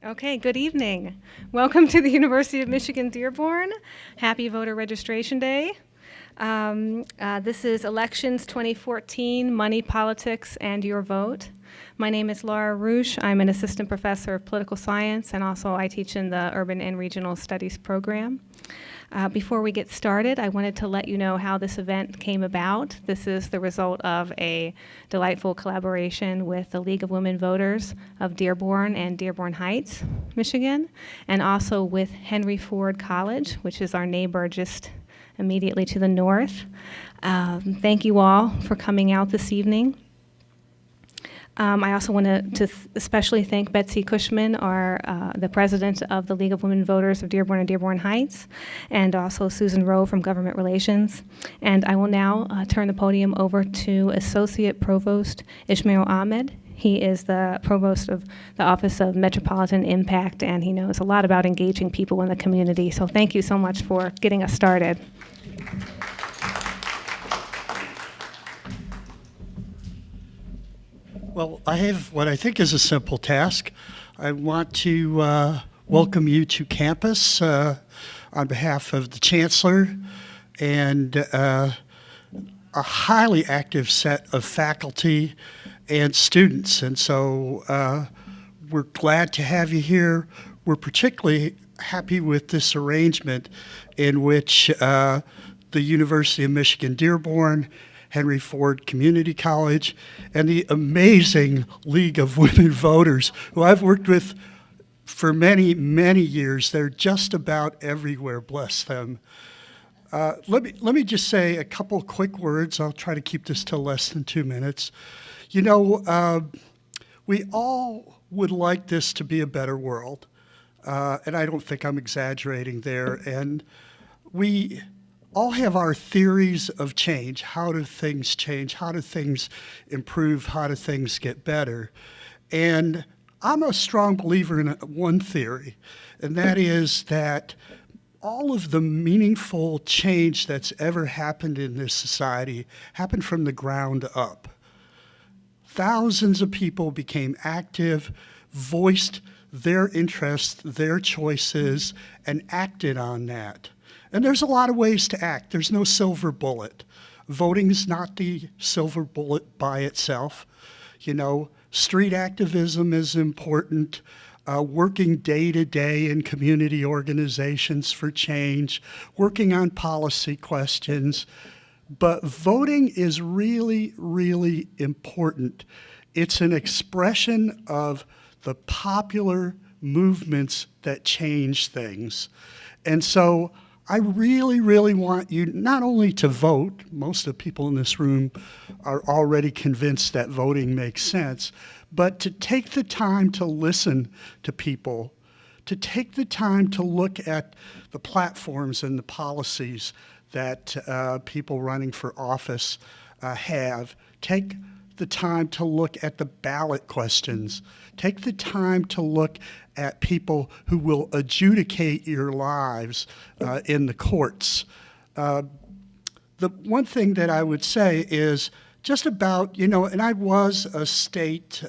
Okay, good evening. Welcome to the University of Michigan Dearborn. Happy Voter Registration Day. This is Elections 2014, Money, Politics, and Your Vote. My name is Laura Rouche. I'm an assistant professor of political science, and also I teach in the Urban and Regional Studies program. Before we get started, I wanted to let you know how this event came about. This is the result of a delightful collaboration with the League of Women Voters of Dearborn and Dearborn Heights, Michigan, and also with Henry Ford College, which is our neighbor just immediately to the north. Thank you all for coming out this evening. I also want to especially thank Betsy Cushman, the president of the League of Women Voters of Dearborn and Dearborn Heights, and also Susan Rowe from Government Relations. And I will now turn the podium over to Associate Provost Ishmael Ahmed. He is the provost of the Office of Metropolitan Impact, and he knows a lot about engaging people in the community. So thank you so much for getting us started. Well, I have what I think is a simple task. I want to welcome you to campus on behalf of the Chancellor and a highly active set of faculty and students. And so we're glad to have you here. We're particularly happy with this arrangement in which the University of Michigan Dearborn, Henry Ford Community College, and the amazing League of Women Voters, who I've worked with for many, many years. They're just about everywhere, bless them. Let me just say a couple quick words. I'll try to keep this to less than 2 minutes. You know, we all would like this to be a better world, and I don't think I'm exaggerating there. And we all have our theories of change. How do things change? How do things improve? How do things get better? And I'm a strong believer in one theory, and that is that all of the meaningful change that's ever happened in this society happened from the ground up. Thousands of people became active, voiced their interests, their choices, and acted on that. And there's a lot of ways to act. There's no silver bullet. Voting is not the silver bullet by itself. You know, street activism is important. Working day to day in community organizations for change, working on policy questions. But voting is really, really important. It's an expression of the popular movements that change things. And so I really, really want you not only to vote, most of the people in this room are already convinced that voting makes sense, but to take the time to listen to people, to take the time to look at the platforms and the policies that people running for office have. Take the time to look at the ballot questions. Take the time to look at people who will adjudicate your lives in the courts. The one thing that I would say is just about, you know, and I was a state,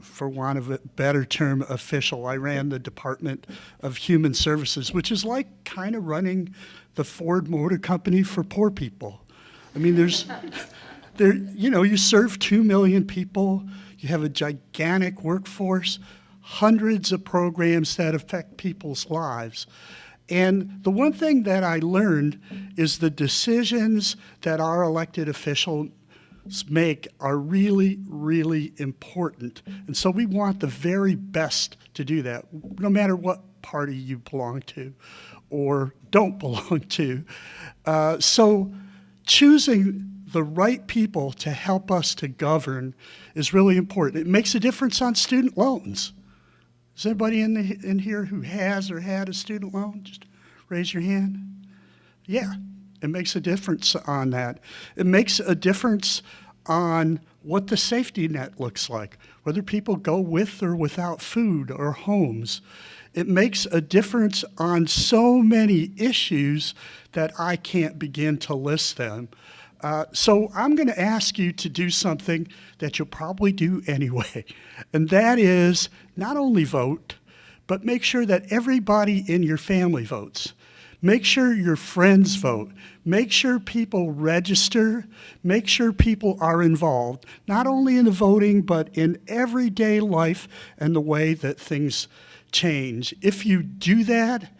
for want of a better term, official. I ran the Department of Human Services, which is like kind of running the Ford Motor Company for poor people. I mean, you serve 2 million people, you have a gigantic workforce, hundreds of programs that affect people's lives. And the one thing that I learned is the decisions that our elected officials make are really, really important. And so we want the very best to do that, no matter what party you belong to or don't belong to. So choosing the right people to help us to govern is really important. It makes a difference on student loans. Is anybody in here who has or had a student loan? Just raise your hand. Yeah, it makes a difference on that. It makes a difference on what the safety net looks like, whether people go with or without food or homes. It makes a difference on so many issues that I can't begin to list them. So I'm going to ask you to do something that you'll probably do anyway, and that is not only vote, but make sure that everybody in your family votes. Make sure your friends vote. Make sure people register. Make sure people are involved, not only in the voting, but in everyday life and the way that things change. If you do that,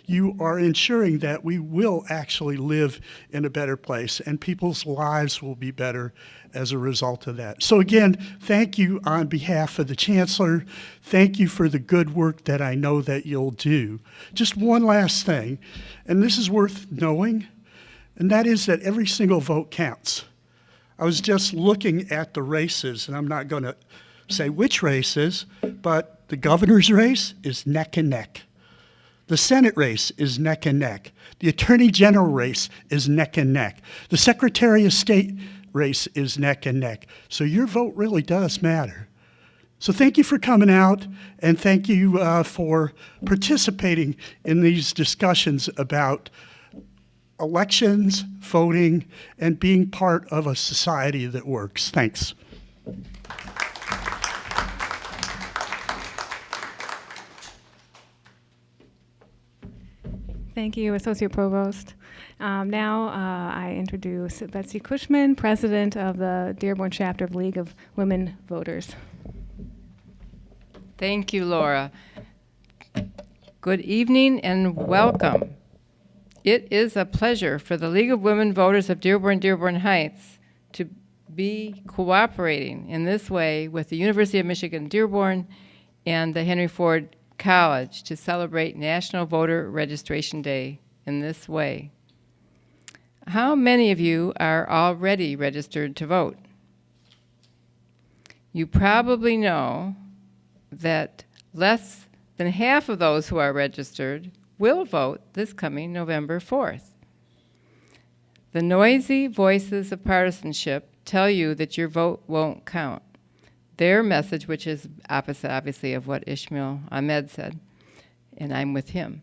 you are ensuring that we will actually live in a better place and people's lives will be better as a result of that. So again, thank you on behalf of the Chancellor. Thank you for the good work that I know that you'll do. Just one last thing, and this is worth knowing, and that is that every single vote counts. I was just looking at the races, and I'm not going to say which races, but the governor's race is neck and neck. The Senate race is neck and neck. The Attorney General race is neck and neck. The Secretary of State race is neck and neck. So your vote really does matter. So thank you for coming out, and thank you for participating in these discussions about elections, voting, and being part of a society that works. Thanks. Thank you, Associate Provost. Now I introduce Betsy Cushman, President of the Dearborn Chapter of League of Women Voters. Thank you, Laura. Good evening and welcome. It is a pleasure for the League of Women Voters of Dearborn Heights to be cooperating in this way with the University of Michigan Dearborn and the Henry Ford College to celebrate National Voter Registration Day in this way. How many of you are already registered to vote? You probably know that less than half of those who are registered will vote this coming November 4th. The noisy voices of partisanship tell you that your vote won't count. Their message, which is opposite, obviously, of what Ishmael Ahmed said, and I'm with him,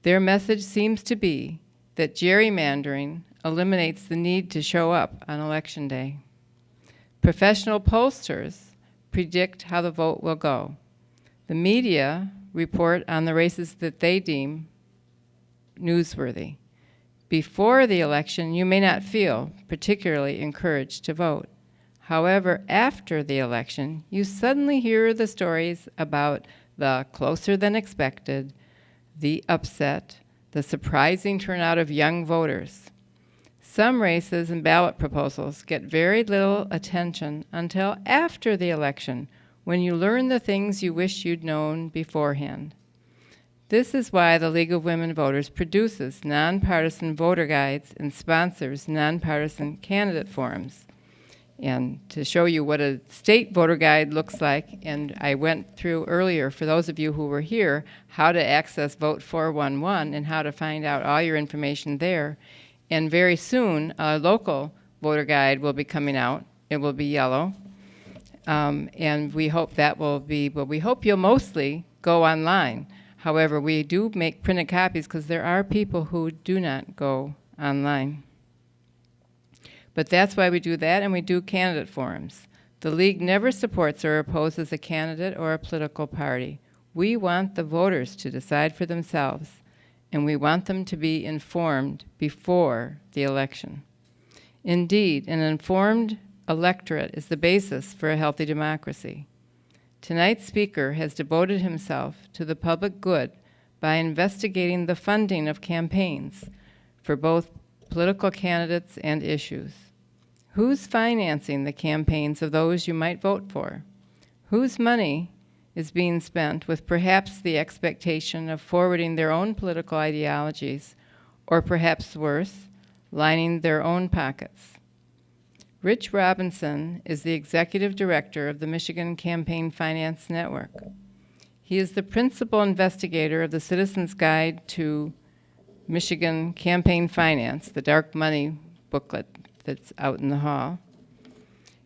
their message seems to be that gerrymandering eliminates the need to show up on Election Day. Professional pollsters predict how the vote will go. The media report on the races that they deem newsworthy. Before the election, you may not feel particularly encouraged to vote. However, after the election, you suddenly hear the stories about the closer than expected, the upset, the surprising turnout of young voters. Some races and ballot proposals get very little attention until after the election, when you learn the things you wish you'd known beforehand. This is why the League of Women Voters produces nonpartisan voter guides and sponsors nonpartisan candidate forums. And to show you what a state voter guide looks like, and I went through earlier, for those of you who were here, how to access Vote 411 and how to find out all your information there. And very soon, a local voter guide will be coming out. It will be yellow. And we hope that will be, but we hope you'll mostly go online. However, we do make printed copies because there are people who do not go online. But that's why we do that, and we do candidate forums. The League never supports or opposes a candidate or a political party. We want the voters to decide for themselves, and we want them to be informed before the election. Indeed, an informed electorate is the basis for a healthy democracy. Tonight's speaker has devoted himself to the public good by investigating the funding of campaigns for both political candidates and issues. Who's financing the campaigns of those you might vote for? Whose money is being spent with perhaps the expectation of forwarding their own political ideologies, or perhaps worse, lining their own pockets? Rich Robinson is the executive director of the Michigan Campaign Finance Network. He is the principal investigator of the Citizens Guide to Michigan Campaign Finance, the dark money booklet that's out in the hall.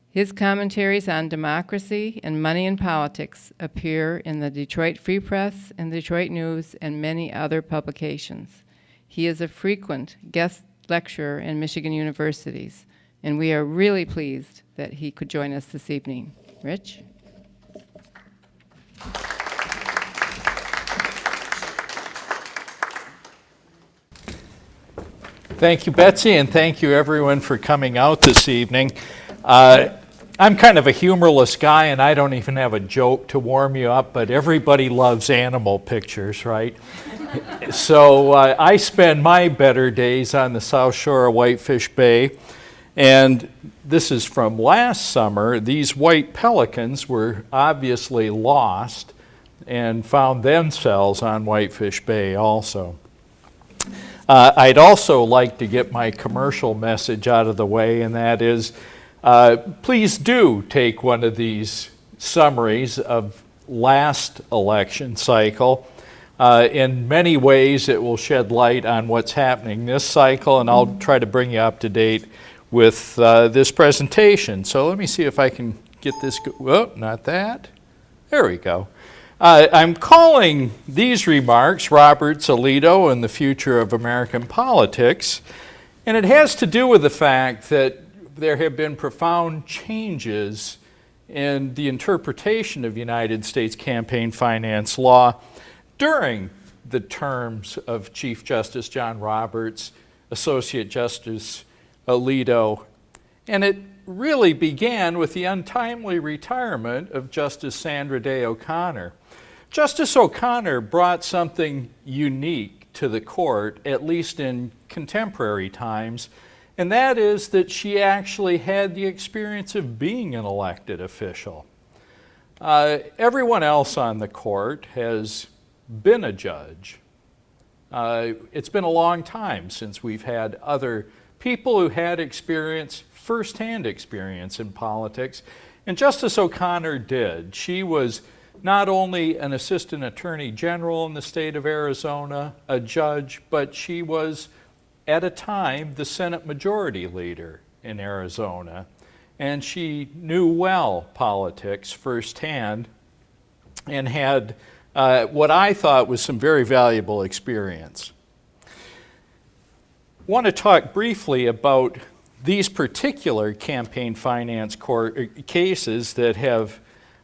His commentaries on democracy and money in politics appear in the Detroit Free Press and Detroit News and many other publications. He is a frequent guest lecturer in Michigan universities, And we are really pleased that he could join us this evening. Rich? Thank you, Betsy, and thank you, everyone, for coming out this evening. I'm kind of a humorless guy, and I don't even have a joke to warm you up, but everybody loves animal pictures, right? So I spend my better days on the south shore of Whitefish Bay, and this is from last summer. These white pelicans were obviously lost and found themselves on Whitefish Bay also. I'd also like to get my commercial message out of the way, and that is, please do take one of these summaries of last election cycle. In many ways, it will shed light on what's happening this cycle, and I'll try to bring you up to date with this presentation. So let me see if I can get this, not that. There we go. I'm calling these remarks Roberts, Alito, and the Future of American Politics, and it has to do with the fact that there have been profound changes in the interpretation of United States campaign finance law during the terms of Chief Justice John Roberts, Associate Justice Alito, and it really began with the untimely retirement of Justice Sandra Day O'Connor. Justice O'Connor brought something unique to the court, at least in contemporary times, and that is that she actually had the experience of being an elected official. Everyone else on the court has been a judge. It's been a long time since we've had other people who had experience, firsthand experience in politics, and Justice O'Connor did. She was not only an assistant attorney general in the state of Arizona, a judge, but she was, at a time, the Senate Majority Leader in Arizona. And she knew well politics firsthand and had what I thought was some very valuable experience. I want to talk briefly about these particular campaign finance court cases that have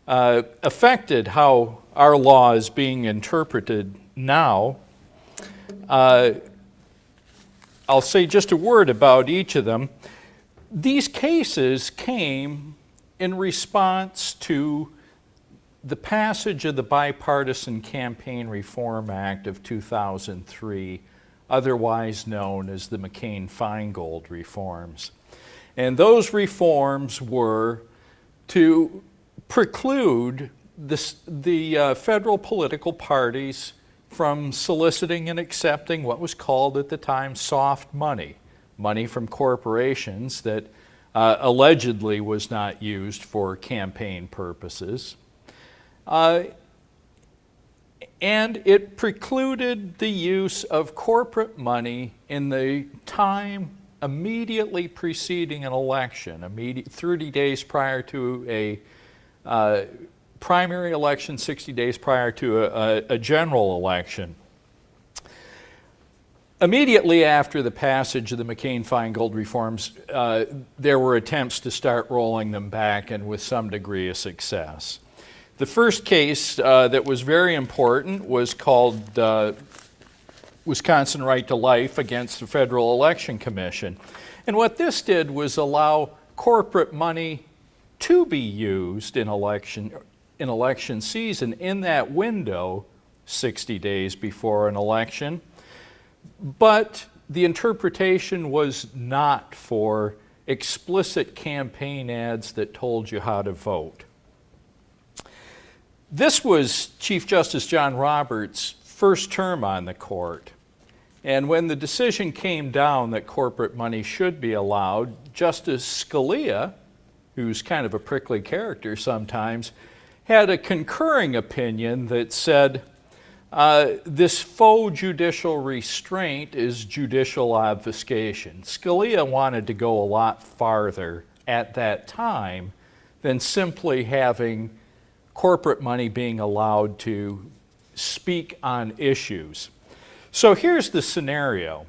affected how our law is being interpreted now. I'll say just a word about each of them. These cases came in response to the passage of the Bipartisan Campaign Reform Act of 2003, otherwise known as the McCain-Feingold reforms. And those reforms were to preclude the federal political parties from soliciting and accepting what was called at the time soft money, money from corporations that allegedly was not used for campaign purposes. And it precluded the use of corporate money in the time immediately preceding an election, 30 days prior to a primary election, 60 days prior to a general election. Immediately after the passage of the McCain-Feingold reforms, there were attempts to start rolling them back, and with some degree of success. The first case that was very important was called Wisconsin Right to Life against the Federal Election Commission. And what this did was allow corporate money to be used in election season in that window 60 days before an election. But the interpretation was not for explicit campaign ads that told you how to vote. This was Chief Justice John Roberts' first term on the court. And when the decision came down that corporate money should be allowed, Justice Scalia, who's kind of a prickly character sometimes, had a concurring opinion that said, this faux judicial restraint is judicial obfuscation. Scalia wanted to go a lot farther at that time than simply having corporate money being allowed to speak on issues. So here's the scenario.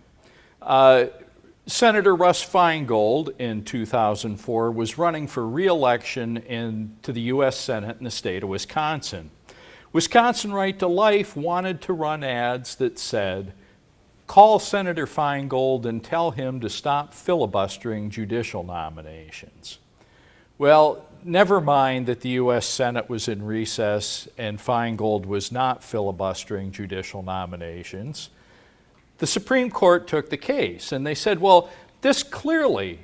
Senator Russ Feingold in 2004 was running for re-election to the U.S. Senate in the state of Wisconsin. Wisconsin Right to Life wanted to run ads that said, call Senator Feingold and tell him to stop filibustering judicial nominations. Well, never mind that the U.S. Senate was in recess and Feingold was not filibustering judicial nominations. The Supreme Court took the case and they said, well, this clearly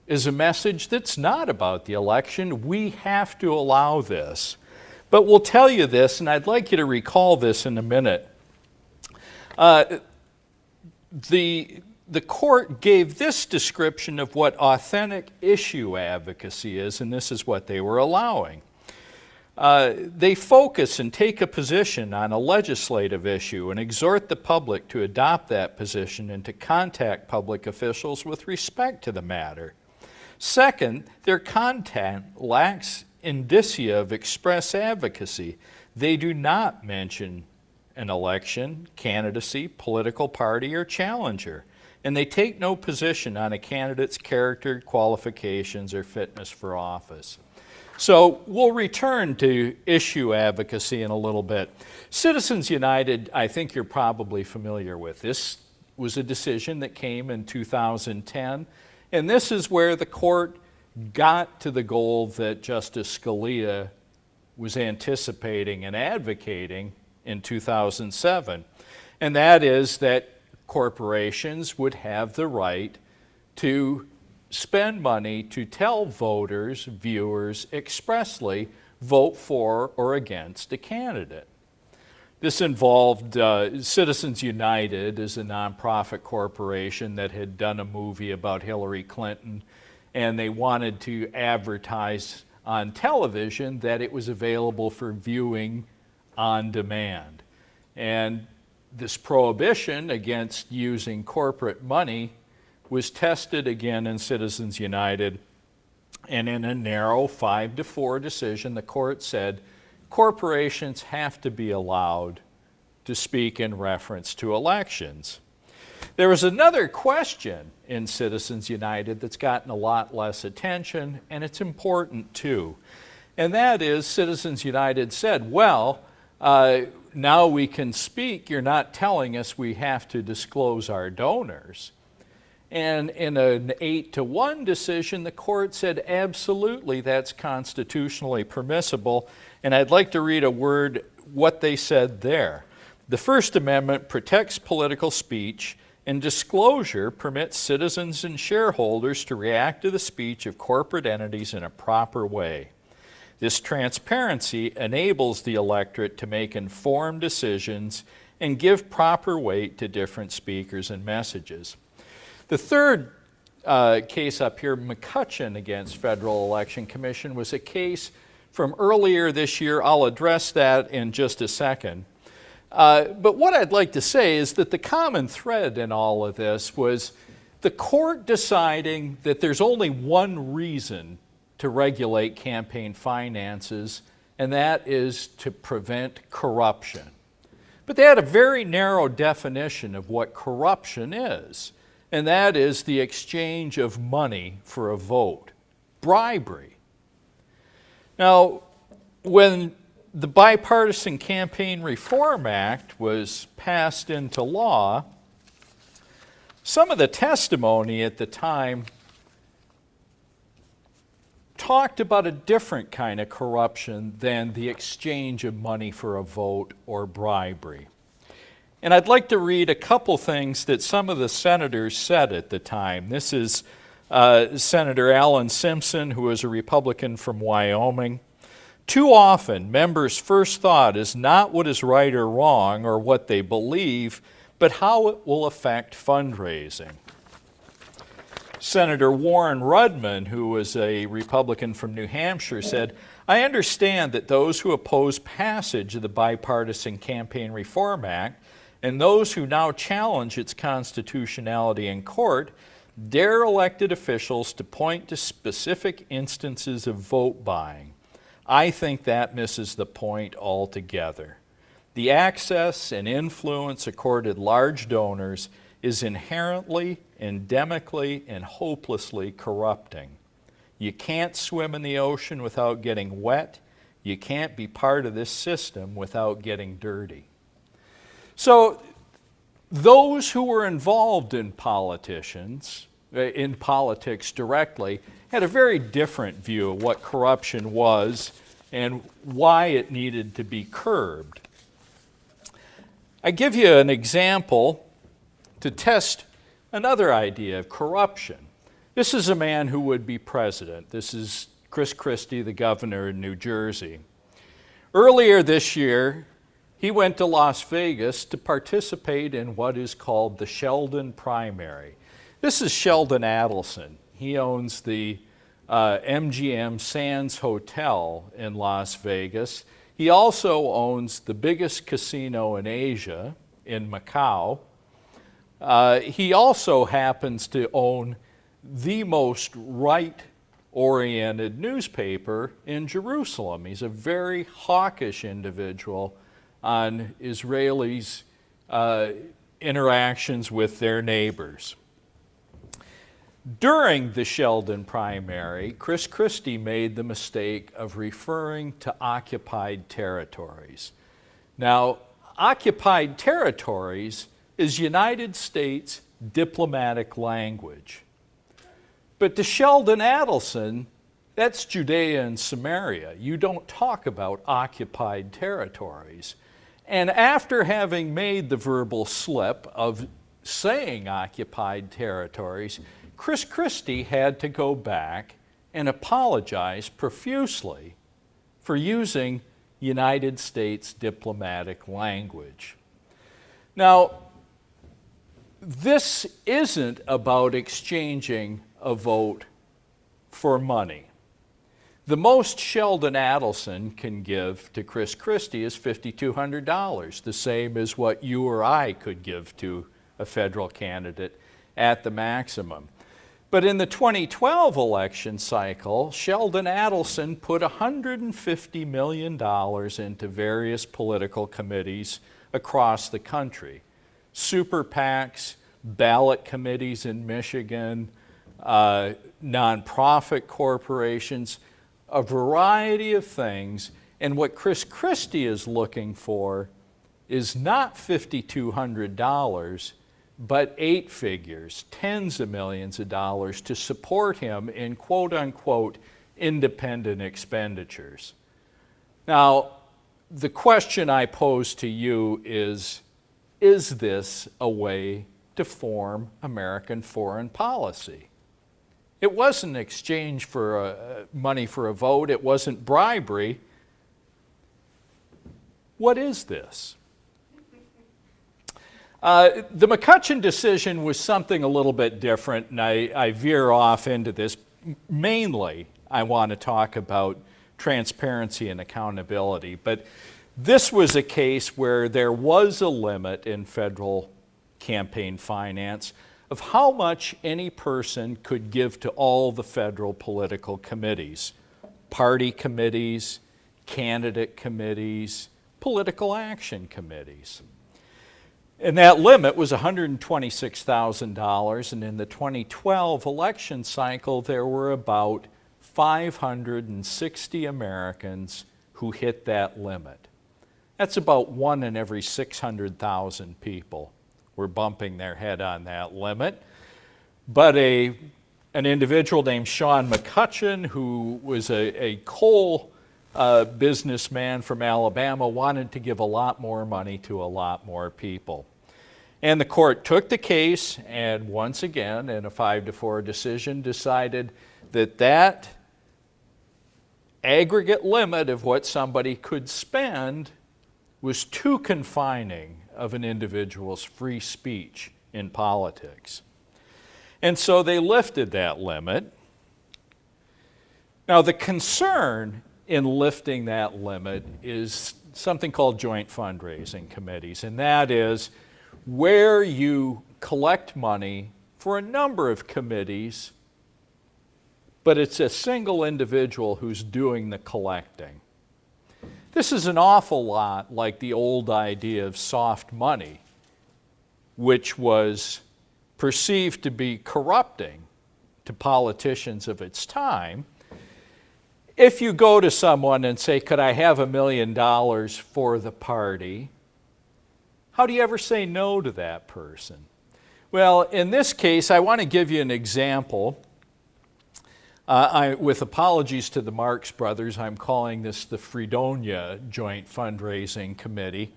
is a message that's not about the election. We have to allow this. But we'll tell you this, and I'd like you to recall this in a minute. The court gave this description of what authentic issue advocacy is, and this is what they were allowing. They focus and take a position on a legislative issue and exhort the public to adopt that position and to contact public officials with respect to the matter. Second, their content lacks indicia of express advocacy. They do not mention an election, candidacy, political party, or challenger, and they take no position on a candidate's character, qualifications, or fitness for office. So we'll return to issue advocacy in a little bit. Citizens United, I think you're probably familiar with. This was a decision that came in 2010, and this is where the court got to the goal that Justice Scalia was anticipating and advocating in 2007, and that is that corporations would have the right to spend money to tell voters, viewers, expressly vote for or against a candidate. This involved Citizens United as a nonprofit corporation that had done a movie about Hillary Clinton, and they wanted to advertise on television that it was available for viewing on demand. And this prohibition against using corporate money was tested again in Citizens United, and in a narrow 5-4 decision, the court said corporations have to be allowed to speak in reference to elections. There was another question in Citizens United that's gotten a lot less attention, and it's important too. And that is, Citizens United said, well, now we can speak. You're not telling us we have to disclose our donors. And in an 8-1 decision, the court said, absolutely, that's constitutionally permissible. And I'd like to read what they said there. The First Amendment protects political speech, and disclosure permits citizens and shareholders to react to the speech of corporate entities in a proper way. This transparency enables the electorate to make informed decisions and give proper weight to different speakers and messages. The third case up here, McCutcheon against Federal Election Commission, was a case from earlier this year. I'll address that in just a second. But what I'd like to say is that the common thread in all of this was the court deciding that there's only one reason to regulate campaign finances, and that is to prevent corruption. But they had a very narrow definition of what corruption is, and that is the exchange of money for a vote, bribery. Now, when the Bipartisan Campaign Reform Act was passed into law, some of the testimony at the time talked about a different kind of corruption than the exchange of money for a vote or bribery. And I'd like to read a couple things that some of the senators said at the time. This is Senator Alan Simpson, who is a Republican from Wyoming. Too often, members' first thought is not what is right or wrong or what they believe, but how it will affect fundraising. Senator Warren Rudman, who was a Republican from New Hampshire, said, I understand that those who oppose passage of the Bipartisan Campaign Reform Act and those who now challenge its constitutionality in court dare elected officials to point to specific instances of vote buying. I think that misses the point altogether. The access and influence accorded large donors is inherently, endemically, and hopelessly corrupting. You can't swim in the ocean without getting wet. You can't be part of this system without getting dirty. So those who were involved in politics directly had a very different view of what corruption was and why it needed to be curbed. I give you an example to test another idea of corruption. This is a man who would be president. This is Chris Christie, the governor in New Jersey. Earlier this year, he went to Las Vegas to participate in what is called the Sheldon primary. This is Sheldon Adelson. He owns the MGM Sands Hotel in Las Vegas. He also owns the biggest casino in Asia, in Macau. He also happens to own the most right-oriented newspaper in Jerusalem. He's a very hawkish individual on Israelis' interactions with their neighbors. During the Sheldon primary, Chris Christie made the mistake of referring to occupied territories. Now, occupied territories is United States diplomatic language. But to Sheldon Adelson, that's Judea and Samaria. You don't talk about occupied territories. And after having made the verbal slip of saying occupied territories, Chris Christie had to go back and apologize profusely for using United States diplomatic language. Now, this isn't about exchanging a vote for money. The most Sheldon Adelson can give to Chris Christie is $5,200, the same as what you or I could give to a federal candidate at the maximum. But in the 2012 election cycle, Sheldon Adelson put $150 million into various political committees across the country. Super PACs, ballot committees in Michigan, nonprofit corporations, a variety of things. And what Chris Christie is looking for is not $5,200, but 8 figures, tens of millions of dollars to support him in quote-unquote independent expenditures. Now, the question I pose to you is this a way to form American foreign policy? It wasn't exchange for money for a vote. It wasn't bribery. What is this? The McCutcheon decision was something a little bit different, and I veer off into this. Mainly, I want to talk about transparency and accountability, but this was a case where there was a limit in federal campaign finance of how much any person could give to all the federal political committees, party committees, candidate committees, political action committees. And that limit was $126,000, and in the 2012 election cycle, there were about 560 Americans who hit that limit. That's about 1 in every 600,000 people were bumping their head on that limit. But an individual named Sean McCutcheon, who was a coal businessman from Alabama, wanted to give a lot more money to a lot more people. And the court took the case and once again, in a 5-4 decision, decided that that aggregate limit of what somebody could spend was too confining of an individual's free speech in politics. And so they lifted that limit. Now, the concern in lifting that limit is something called joint fundraising committees, and that is where you collect money for a number of committees, but it's a single individual who's doing the collecting. This is an awful lot like the old idea of soft money, which was perceived to be corrupting to politicians of its time, if you go to someone and say, could I have $1 million for the party? How do you ever say no to that person? Well, in this case, I want to give you an example. With apologies to the Marx Brothers, I'm calling this the Fredonia Joint Fundraising Committee.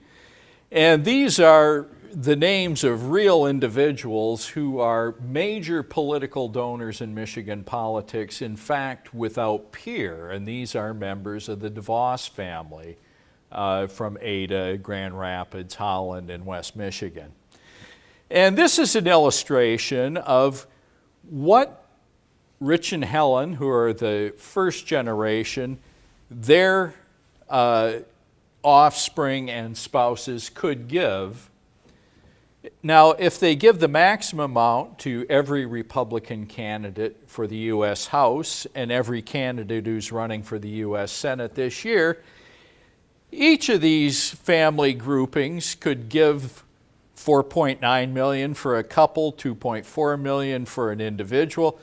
And these are the names of real individuals who are major political donors in Michigan politics, in fact, without peer. And these are members of the DeVos family from Ada, Grand Rapids, Holland, and West Michigan. And this is an illustration of what Rich and Helen, who are the first generation, their offspring and spouses could give. Now, if they give the maximum amount to every Republican candidate for the U.S. House and every candidate who's running for the U.S. Senate this year, each of these family groupings could give $4.9 million for a couple, $2.4 million for an individual.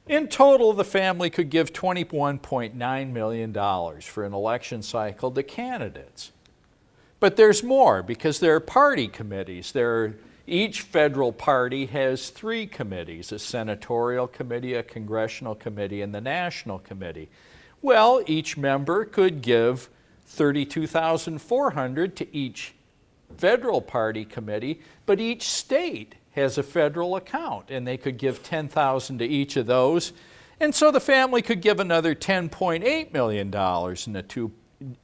In total, the family could give $21.9 million for an election cycle to candidates. But there's more, because there are party committees. Each federal party has 3 committees, a senatorial committee, a congressional committee, and the national committee. Well, each member could give $32,400 to each federal party committee, but each state has a federal account, and they could give $10,000 to each of those. And so the family could give another $10.8 million in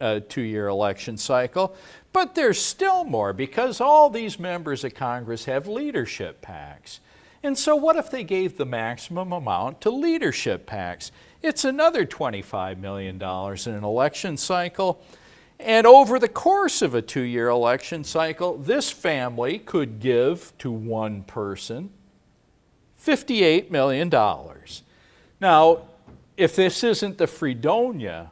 a two-year election cycle. But there's still more, because all these members of Congress have leadership PACs. And so what if they gave the maximum amount to leadership PACs? It's another $25 million in an election cycle. And over the course of a 2-year election cycle, this family could give to one person $58 million. Now, if this isn't the Fredonia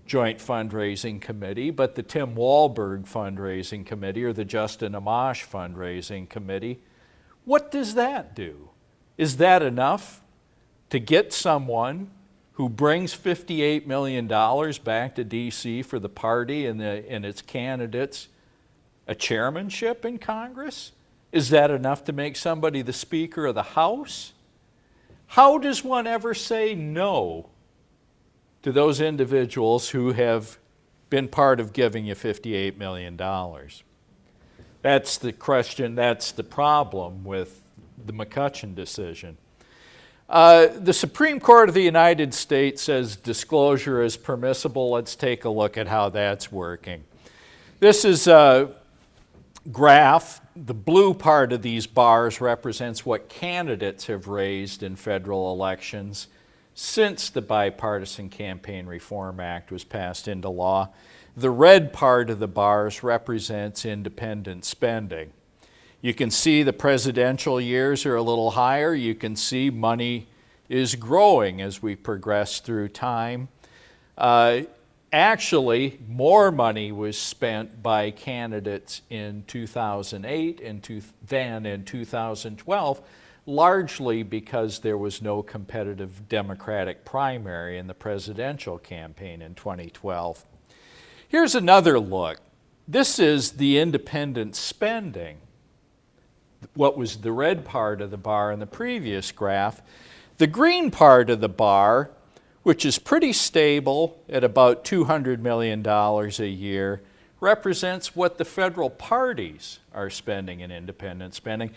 Joint Fundraising Committee, but the Tim Wahlberg Fundraising Committee or the Justin Amash Fundraising Committee, what does that do? Is that enough to get someone who brings $58 million back to D.C. for the party and its candidates a chairmanship in Congress? Is that enough to make somebody the Speaker of the House? How does one ever say no to those individuals who have been part of giving you $58 million? That's the question, that's the problem with the McCutcheon decision. The Supreme Court of the United States says disclosure is permissible. Let's take a look at how that's working. This is a graph. The blue part of these bars represents what candidates have raised in federal elections since the Bipartisan Campaign Reform Act was passed into law. The red part of the bars represents independent spending. You can see the presidential years are a little higher. You can see money is growing as we progress through time. Actually, more money was spent by candidates in 2008 than in 2012, largely because there was no competitive Democratic primary in the presidential campaign in 2012. Here's another look. This is the independent spending, what was the red part of the bar in the previous graph. The green part of the bar, which is pretty stable at about $200 million a year, represents what the federal parties are spending in independent spending.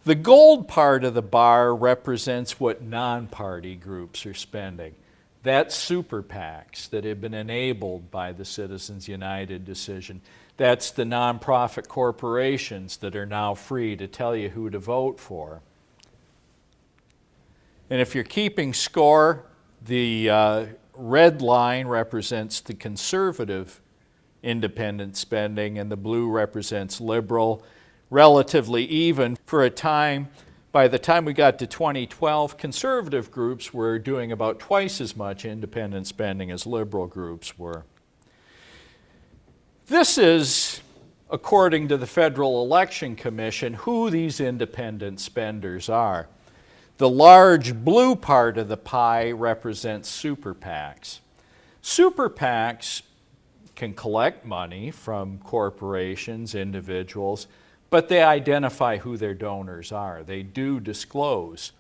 The gold part of the bar represents what non-party groups are spending. That's super PACs that have been enabled by the Citizens United decision. That's the nonprofit corporations that are now free to tell you who to vote for. And if you're keeping score, the red line represents the conservative independent spending, and the blue represents liberal, relatively even. For a time, by the time we got to 2012, conservative groups were doing about twice as much independent spending as liberal groups were. This is according to the Federal Election Commission, who these independent spenders are. The large blue part of the pie represents super PACs. Super PACs can collect money from corporations, individuals, but they identify who their donors are. They do disclose.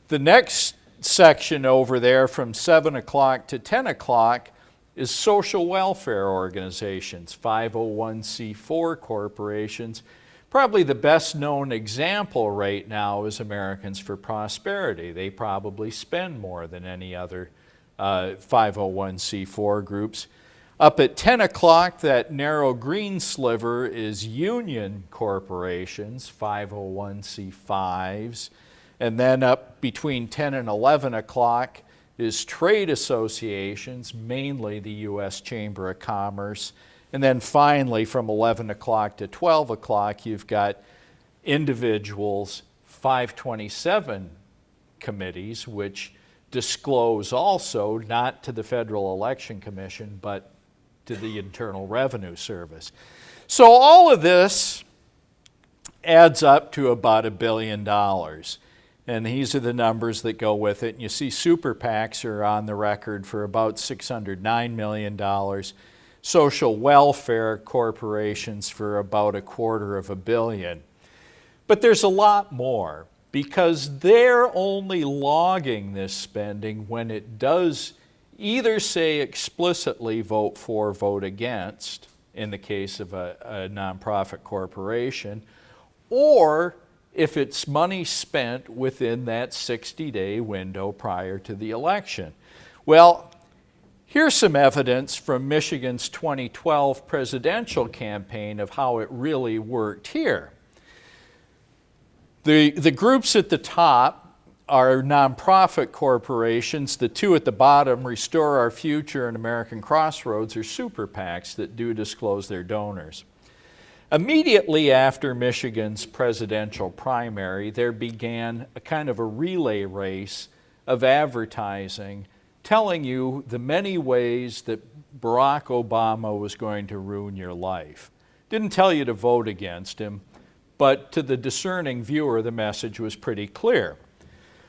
The next section over there from 7 o'clock to 10 o'clock is social welfare organizations, 501c4 corporations. Probably the best known example right now is Americans for Prosperity. They probably spend more than any other 501c4 groups. Up at 10 o'clock, that narrow green sliver is union corporations, 501c5s. And then up between 10 and 11 o'clock is trade associations, mainly the U.S. Chamber of Commerce. And then finally, from 11 o'clock to 12 o'clock, you've got individuals, 527 committees, which disclose also not to the Federal Election Commission, but to the Internal Revenue Service. So all of this adds up to about $1 billion. And these are the numbers that go with it. And you see super PACs are on the record for about $609 million. Social welfare corporations for about $250 million. But there's a lot more, because they're only logging this spending when it does either say explicitly vote for, vote against, in the case of a nonprofit corporation, or if it's money spent within that 60-day window prior to the election. Well, here's some evidence from Michigan's 2012 presidential campaign of how it really worked here. The groups at the top are nonprofit corporations. The two at the bottom, Restore Our Future and American Crossroads, are super PACs that do disclose their donors. Immediately after Michigan's presidential primary, there began a kind of a relay race of advertising telling you the many ways that Barack Obama was going to ruin your life. Didn't tell you to vote against him, but to the discerning viewer, the message was pretty clear.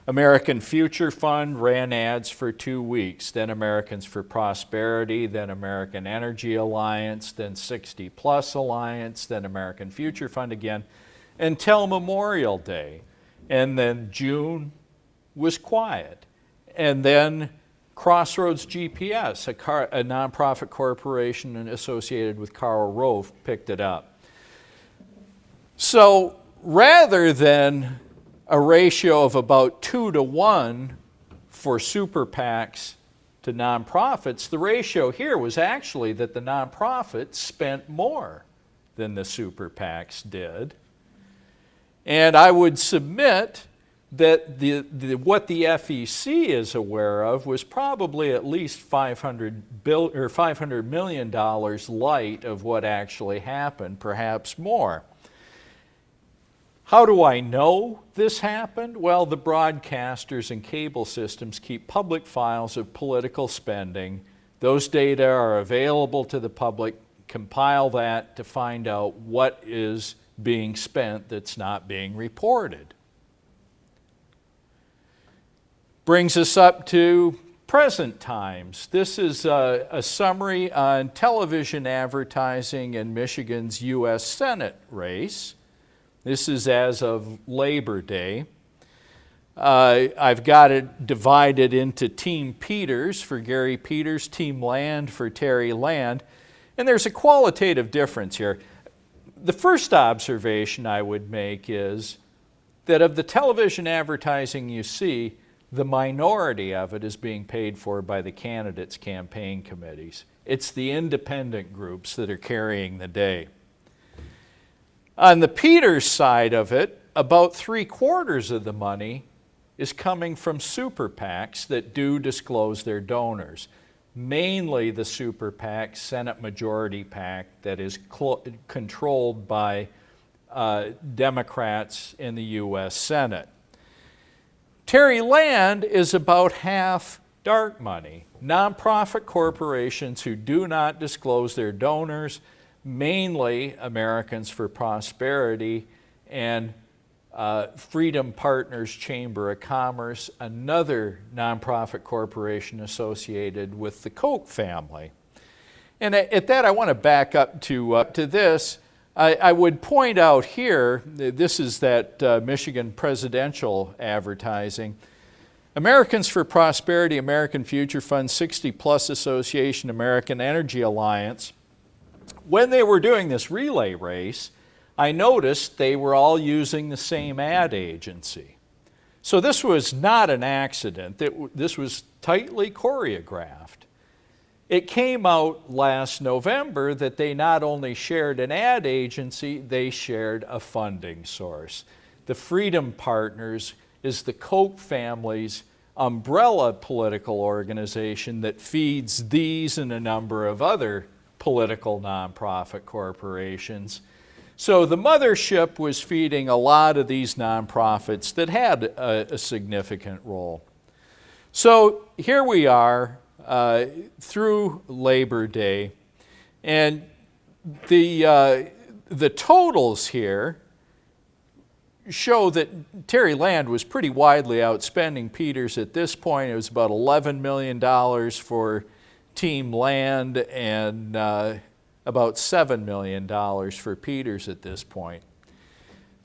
American Future Fund ran ads for 2 weeks, then Americans for Prosperity, then American Energy Alliance, then 60 Plus Alliance, then American Future Fund again, until Memorial Day. And then June was quiet. And then Crossroads GPS, a nonprofit corporation associated with Karl Rove, picked it up. So rather than a ratio of about 2 to 1 for super PACs to nonprofits, the ratio here was actually that the nonprofits spent more than the super PACs did. And I would submit that what the FEC is aware of was probably at least $500 million light of what actually happened, perhaps more. How do I know this happened? Well, the broadcasters and cable systems keep public files of political spending. Those data are available to the public. Compile that to find out what is being spent that's not being reported. Brings us up to present times. This is a summary on television advertising in Michigan's U.S. Senate race. This is as of Labor Day. I've got it divided into Team Peters for Gary Peters, Team Land for Terry Land, and there's a qualitative difference here. The first observation I would make is that of the television advertising you see, the minority of it is being paid for by the candidates' campaign committees. It's the independent groups that are carrying the day. On the Peters side of it, about 3/4 of the money is coming from super PACs that do disclose their donors. Mainly the super PAC, Senate Majority PAC, that is controlled by Democrats in the U.S. Senate. Terry Land is about half dark money. Nonprofit corporations who do not disclose their donors, mainly Americans for Prosperity and Freedom Partners Chamber of Commerce, another nonprofit corporation associated with the Koch family. And at that, I want to back up to this. I would point out here, this is that Michigan presidential advertising. Americans for Prosperity, American Future Fund, 60 Plus Association, American Energy Alliance. When they were doing this relay race, I noticed they were all using the same ad agency. So this was not an accident. This was tightly choreographed. It came out last November that they not only shared an ad agency, they shared a funding source. The Freedom Partners is the Koch family's umbrella political organization that feeds these and a number of other political nonprofit corporations. So the mothership was feeding a lot of these nonprofits that had a significant role. So here we are through Labor Day, and the totals here show that Terry Land was pretty widely outspending Peters at this point. It was about $11 million for Team Land and about $7 million for Peters at this point.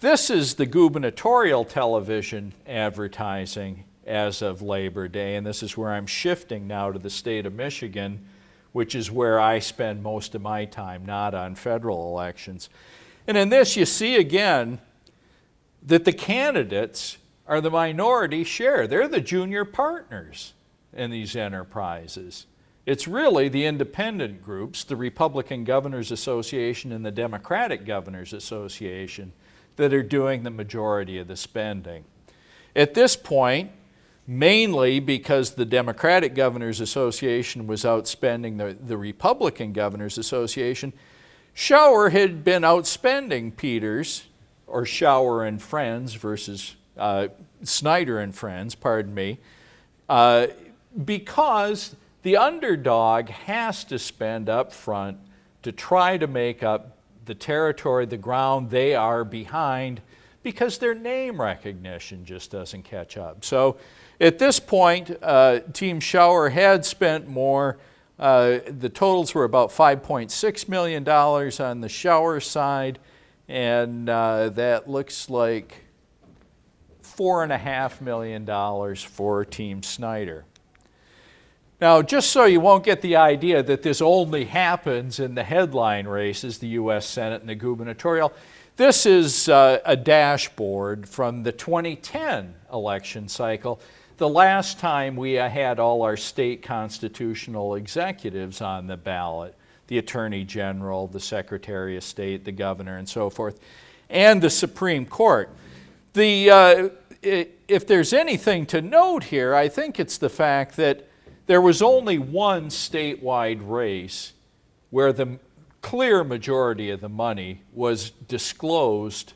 This is the gubernatorial television advertising as of Labor Day, and this is where I'm shifting now to the state of Michigan, which is where I spend most of my time, not on federal elections. And in this, you see again that the candidates are the minority share. They're the junior partners in these enterprises. It's really the independent groups, the Republican Governors Association and the Democratic Governors Association, that are doing the majority of the spending. At this point, mainly because the Democratic Governors Association was outspending the Republican Governors Association, Schauer had been outspending Peters, or Schauer and Friends versus Snyder and Friends, pardon me, because the underdog has to spend up front to try to make up the territory, the ground they are behind, because their name recognition just doesn't catch up. So at this point, Team Schauer had spent more. The totals were about $5.6 million on the Schauer side, and that looks like $4.5 million for Team Snyder. Now, just so you won't get the idea that this only happens in the headline races, the U.S. Senate and the gubernatorial, this is a dashboard from the 2010 election cycle, the last time we had all our state constitutional executives on the ballot, the Attorney General, the Secretary of State, the Governor, and so forth, and the Supreme Court. If there's anything to note here, I think it's the fact that there was only one statewide race where the clear majority of the money was disclosed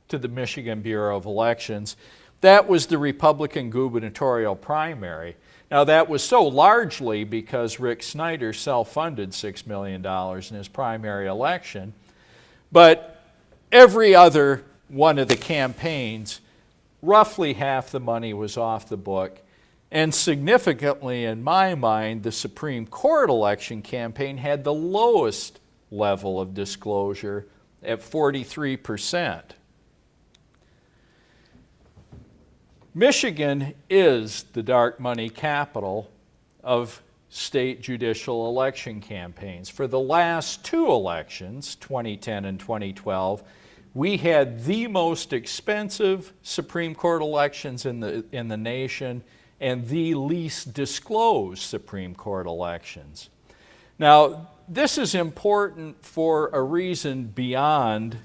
to the Michigan Bureau of Elections. That was the Republican gubernatorial primary. Now, that was so largely because Rick Snyder self-funded $6 million in his primary election, but every other one of the campaigns, roughly half the money was off the book. And significantly, in my mind, the Supreme Court election campaign had the lowest level of disclosure at 43%. Michigan is the dark money capital of state judicial election campaigns. For the last two elections, 2010 and 2012, we had the most expensive Supreme Court elections in the nation and the least disclosed Supreme Court elections. Now, this is important for a reason beyond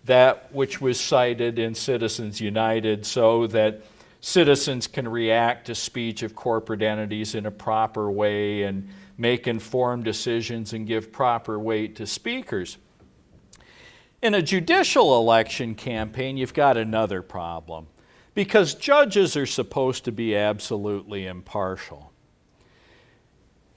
that which was cited in Citizens United, so that citizens can react to speech of corporate entities in a proper way and make informed decisions and give proper weight to speakers. In a judicial election campaign, you've got another problem, because judges are supposed to be absolutely impartial.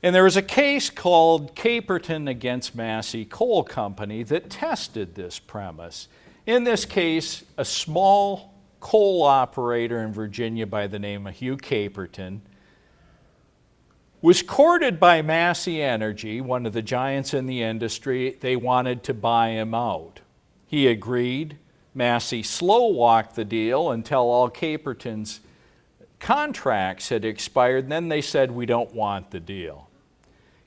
And there was a case called Caperton against Massey Coal Company that tested this premise. In this case, a small coal operator in Virginia by the name of Hugh Caperton was courted by Massey Energy, one of the giants in the industry. They wanted to buy him out. He agreed. Massey slow-walked the deal until all Caperton's contracts had expired, and then they said, we don't want the deal.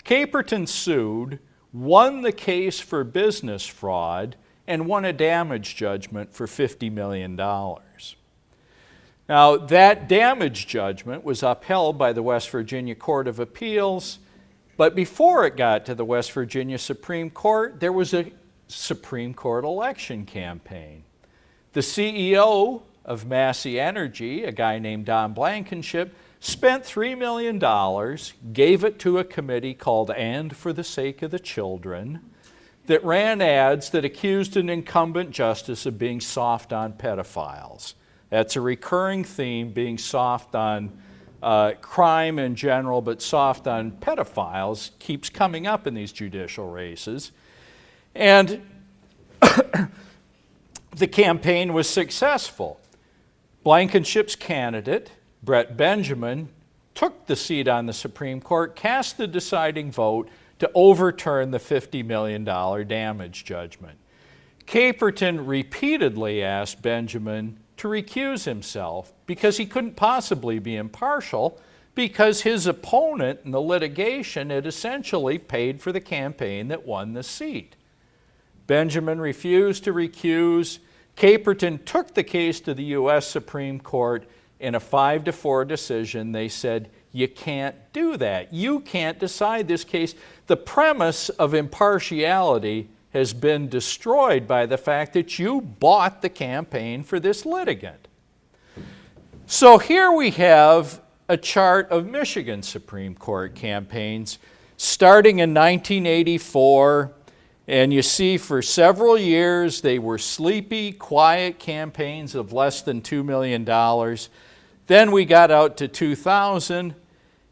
Caperton sued, won the case for business fraud, and won a damage judgment for $50 million. Now, that damage judgment was upheld by the West Virginia Court of Appeals, but before it got to the West Virginia Supreme Court, there was a Supreme Court election campaign. The CEO of Massey Energy, a guy named Don Blankenship, spent $3 million, gave it to a committee called And for the Sake of the Children, that ran ads that accused an incumbent justice of being soft on pedophiles. That's a recurring theme, being soft on crime in general, but soft on pedophiles keeps coming up in these judicial races. And the campaign was successful. Blankenship's candidate, Brett Benjamin, took the seat on the Supreme Court, cast the deciding vote to overturn the $50 million damage judgment. Caperton repeatedly asked Benjamin to recuse himself because he couldn't possibly be impartial, because his opponent in the litigation had essentially paid for the campaign that won the seat. Benjamin refused to recuse. Caperton took the case to the U.S. Supreme Court. In a 5-4 decision, they said, you can't do that. You can't decide this case. The premise of impartiality has been destroyed by the fact that you bought the campaign for this litigant. So here we have a chart of Michigan Supreme Court campaigns starting in 1984. And you see for several years they were sleepy, quiet campaigns of less than $2 million. Then we got out to 2000,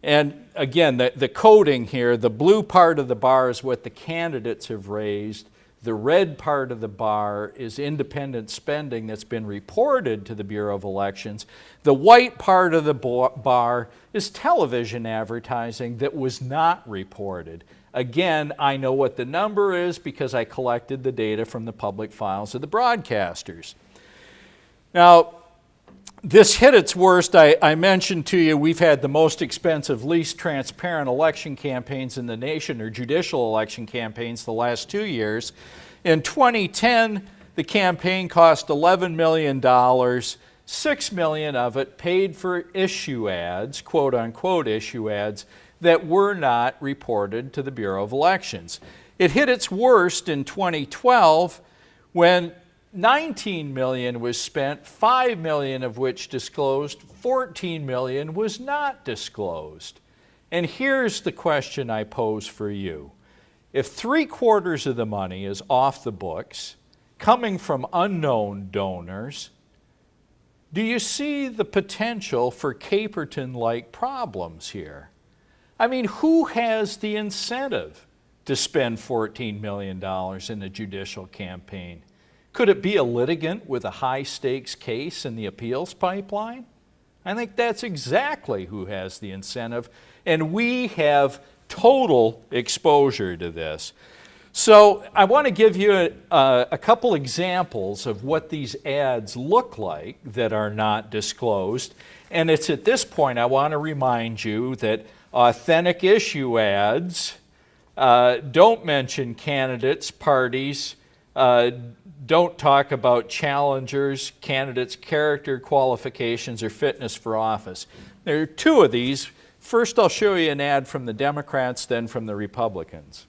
and again, the coding here, the blue part of the bar is what the candidates have raised. The red part of the bar is independent spending that's been reported to the Bureau of Elections. The white part of the bar is television advertising that was not reported. Again, I know what the number is because I collected the data from the public files of the broadcasters. Now, this hit its worst. I mentioned to you we've had the most expensive, least transparent election campaigns in the nation, or judicial election campaigns, the last 2 years. In 2010, the campaign cost $11 million. $6 million of it paid for issue ads, quote unquote issue ads, that were not reported to the Bureau of Elections. It hit its worst in 2012 when $19 million was spent, $5 million of which disclosed, $14 million was not disclosed. And here's the question I pose for you. If 3/4 of the money is off the books, coming from unknown donors, do you see the potential for Caperton-like problems here? I mean, who has the incentive to spend $14 million in a judicial campaign? Could it be a litigant with a high-stakes case in the appeals pipeline? I think that's exactly who has the incentive, and we have total exposure to this. So I want to give you a couple examples of what these ads look like that are not disclosed, and it's at this point I want to remind you that authentic issue ads don't mention candidates, parties, don't talk about challengers, candidates' character, qualifications, or fitness for office. There are two of these. First, I'll show you an ad from the Democrats, then from the Republicans.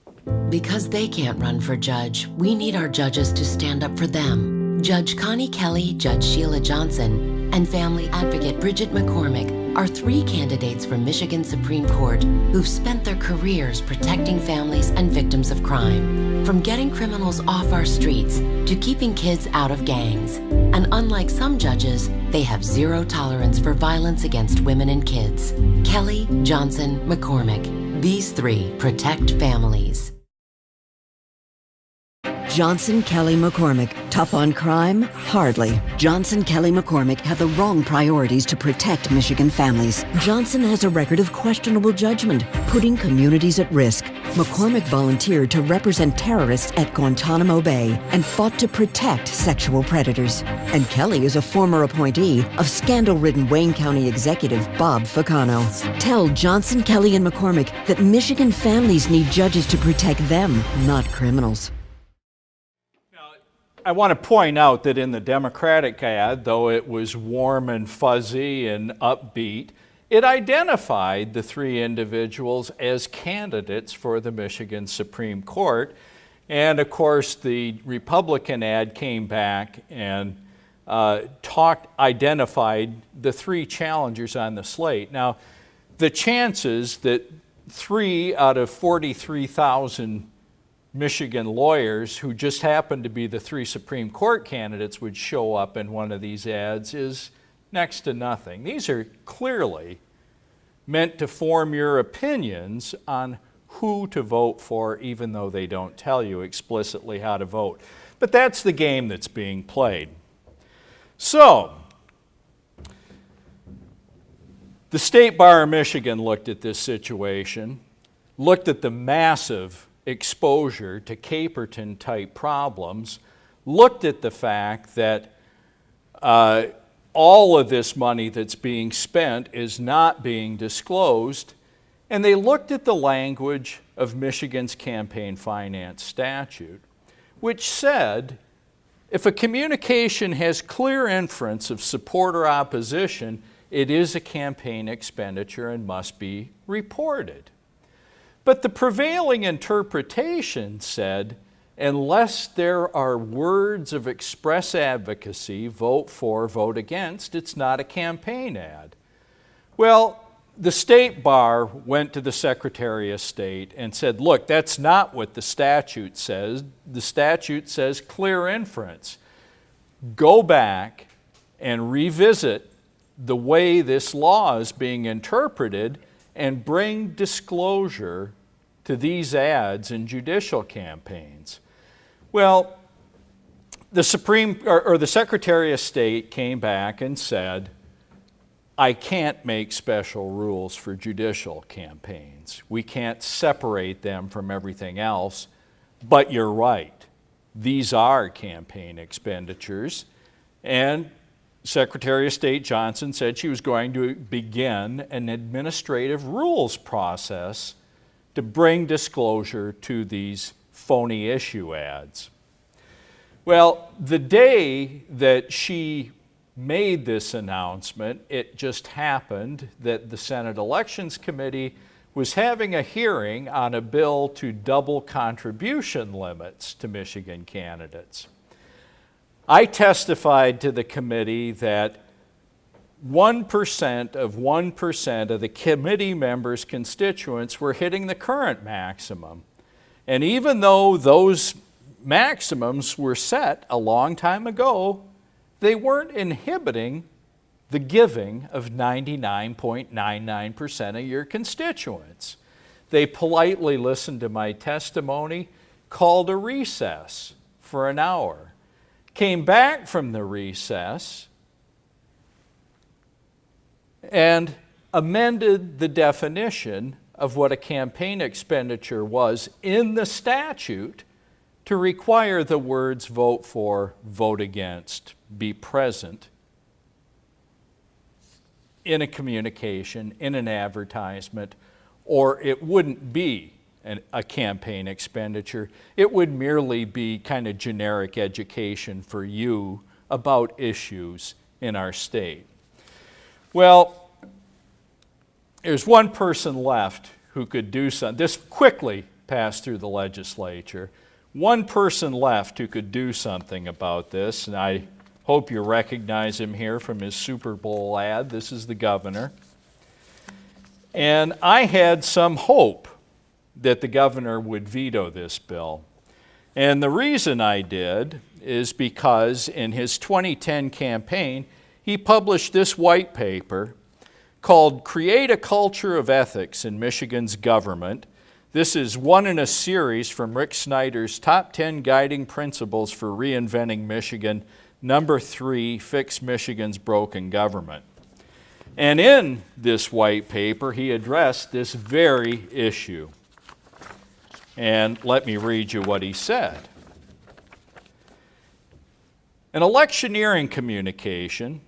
Because they can't run for judge, we need our judges to stand up for them. Judge Connie Kelly, Judge Sheila Johnson, and family advocate Bridget McCormick are 3 candidates for Michigan Supreme Court who've spent their careers protecting families and victims of crime. From getting criminals off our streets to keeping kids out of gangs. And unlike some judges, they have zero tolerance for violence against women and kids. Kelly, Johnson, McCormick. These three protect families. Johnson, Kelly, McCormick. Tough on crime? Hardly. Johnson, Kelly, McCormick have the wrong priorities to protect Michigan families. Johnson has a record of questionable judgment, putting communities at risk. McCormick volunteered to represent terrorists at Guantanamo Bay and fought to protect sexual predators. And Kelly is a former appointee of scandal-ridden Wayne County Executive Bob Ficano. Tell Johnson, Kelly, and McCormick that Michigan families need judges to protect them, not criminals. I want to point out that in the Democratic ad, though it was warm and fuzzy and upbeat, it identified the three individuals as candidates for the Michigan Supreme Court. And of course, the Republican ad came back and identified the three challengers on the slate. Now, the chances that 3 out of 43,000 Michigan lawyers who just happened to be the three Supreme Court candidates would show up in one of these ads is next to nothing. These are clearly meant to form your opinions on who to vote for, even though they don't tell you explicitly how to vote. But that's the game that's being played. So, the State Bar of Michigan looked at this situation, looked at the massive exposure to Caperton-type problems, looked at the fact that all of this money that's being spent is not being disclosed, and they looked at the language of Michigan's campaign finance statute, which said if a communication has clear inference of support or opposition, it is a campaign expenditure and must be reported. But the prevailing interpretation said, unless there are words of express advocacy, vote for, vote against, it's not a campaign ad. Well, the State Bar went to the Secretary of State and said, look, that's not what the statute says. The statute says clear inference. Go back and revisit the way this law is being interpreted and bring disclosure to these ads in judicial campaigns. Well, the Secretary of State came back and said, I can't make special rules for judicial campaigns. We can't separate them from everything else, but you're right. These are campaign expenditures, and Secretary of State Johnson said she was going to begin an administrative rules process to bring disclosure to these phony issue ads. Well, the day that she made this announcement, it just happened that the Senate Elections Committee was having a hearing on a bill to double contribution limits to Michigan candidates. I testified to the committee that 1% of the committee members' constituents were hitting the current maximum. And even though those maximums were set a long time ago, they weren't inhibiting the giving of 99.99% of your constituents. They politely listened to my testimony, called a recess for an hour, came back from the recess, and amended the definition of what a campaign expenditure was in the statute to require the words vote for, vote against be present in a communication, in an advertisement, or it wouldn't be a campaign expenditure. It would merely be kind of generic education for you about issues in our state. Well, there's one person left who could do something. This quickly passed through the legislature. One person left who could do something about this, and I hope you recognize him here from his Super Bowl ad. This is the governor. And I had some hope that the governor would veto this bill. And the reason I did is because in his 2010 campaign, he published this white paper called Create a Culture of Ethics in Michigan's Government. This is one in a series from Rick Snyder's Top 10 Guiding Principles for Reinventing Michigan, number 3, Fix Michigan's Broken Government. And in this white paper, he addressed this very issue. And let me read you what he said. An electioneering communication,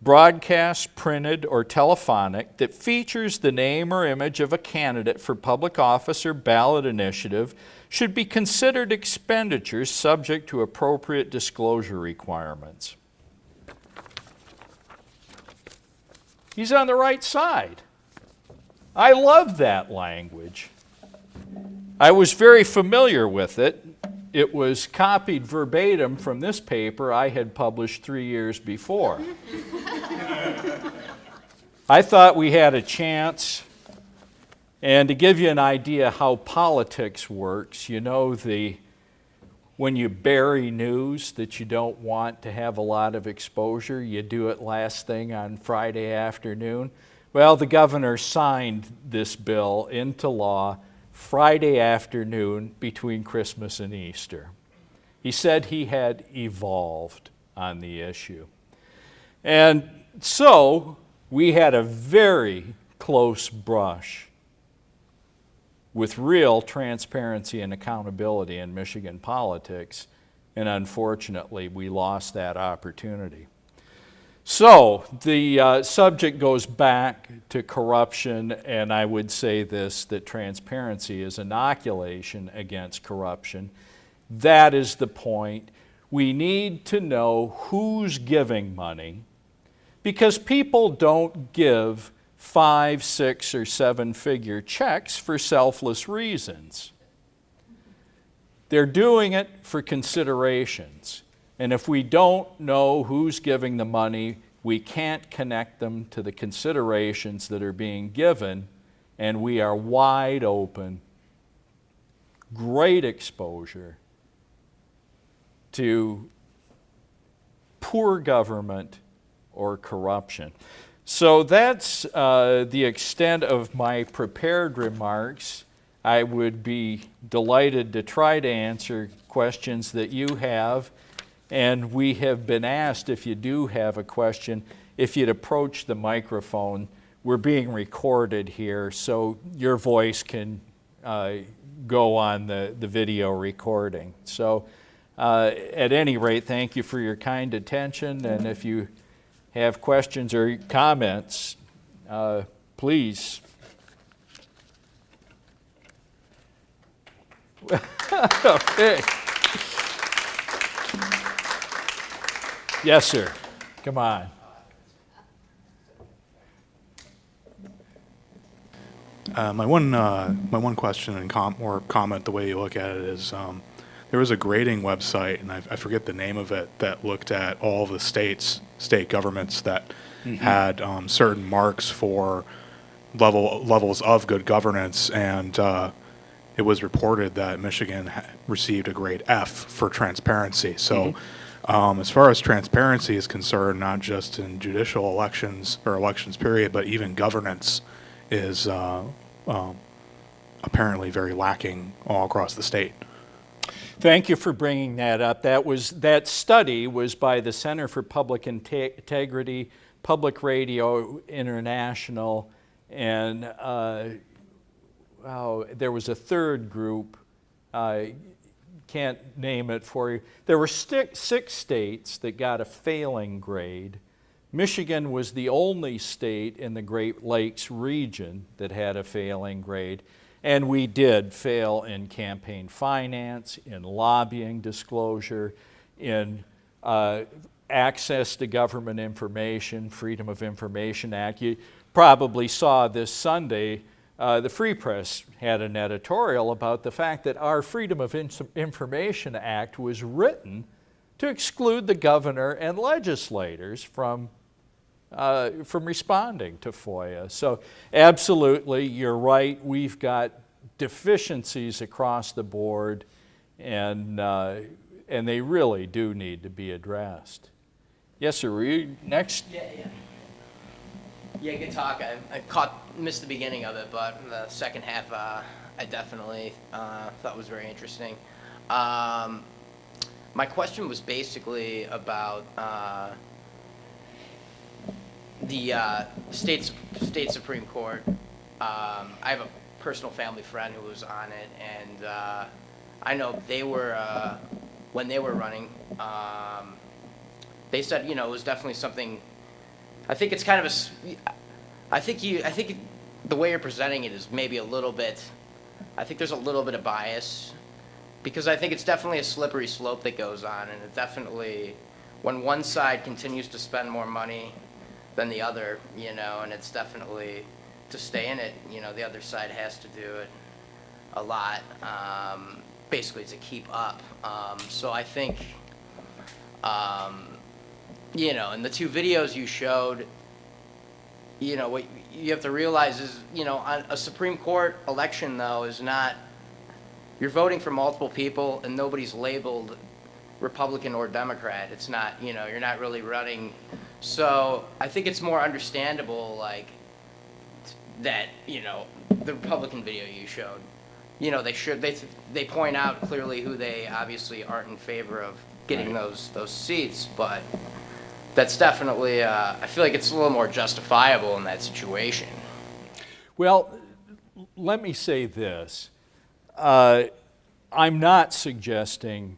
broadcast, printed, or telephonic, that features the name or image of a candidate for public office or ballot initiative should be considered expenditures subject to appropriate disclosure requirements. He's on the right side. I love that language. I was very familiar with it. It was copied verbatim from this paper I had published 3 years before. I thought we had a chance, and to give you an idea how politics works, you know, when you bury news that you don't want to have a lot of exposure, you do it last thing on Friday afternoon. Well, the governor signed this bill into law Friday afternoon between Christmas and Easter. He said he had evolved on the issue. And so we had a very close brush with real transparency and accountability in Michigan politics, and unfortunately we lost that opportunity. So the subject goes back to corruption, and I would say this, that transparency is inoculation against corruption. That is the point. We need to know who's giving money, because people don't give 5, 6, or 7-figure checks for selfless reasons. They're doing it for considerations. And if we don't know who's giving the money, we can't connect them to the considerations that are being given, and we are wide open, great exposure to poor government or corruption. So that's the extent of my prepared remarks. I would be delighted to try to answer questions that you have. And we have been asked, if you do have a question, if you'd approach the microphone. We're being recorded here, so your voice can go on the video recording. So at any rate, thank you for your kind attention. And if you have questions or comments, please. Okay. Yes, sir. Come on. My one question and or comment, the way you look at it, is there was a grading website, and I forget the name of it, that looked at all the state governments that had certain marks for levels of good governance, and it was reported that Michigan received a grade F for transparency. So. As far as transparency is concerned, not just in judicial elections or elections period, but even governance is apparently very lacking all across the state. Thank you for bringing that up. That study was by the Center for Public Integrity, Public Radio International, and there was a third group. Can't name it for you. There were 6 states that got a failing grade. Michigan was the only state in the Great Lakes region that had a failing grade. And we did fail in campaign finance, in lobbying disclosure, in access to government information, Freedom of Information Act. You probably saw this Sunday the Free Press had an editorial about the fact that our Freedom of Information Act was written to exclude the governor and legislators from responding to FOIA. So absolutely, you're right. We've got deficiencies across the board, and they really do need to be addressed. Yes, sir. Were you next? Yeah. Yeah, good talk. Missed the beginning of it, but the second half I definitely thought was very interesting. My question was basically about the state Supreme Court. I have a personal family friend who was on it, and I know they were when they were running. They said, it was definitely something. I think it's kind of I think the way you're presenting it is maybe a little bit. I think there's a little bit of bias, because I think it's definitely a slippery slope that goes on, and it definitely, when one side continues to spend more money than the other, and it's definitely, to stay in it, the other side has to do it a lot, basically to keep up. So I think, in the two videos you showed, what you have to realize is, on a Supreme Court election, though, is not, you're voting for multiple people and nobody's labeled Republican or Democrat. It's not, you're not really running. So I think it's more understandable, like, that, the Republican video you showed, they point out clearly who they obviously aren't in favor of getting those seats, but that's definitely, I feel like it's a little more justifiable in that situation. Well, let me say this. I'm not suggesting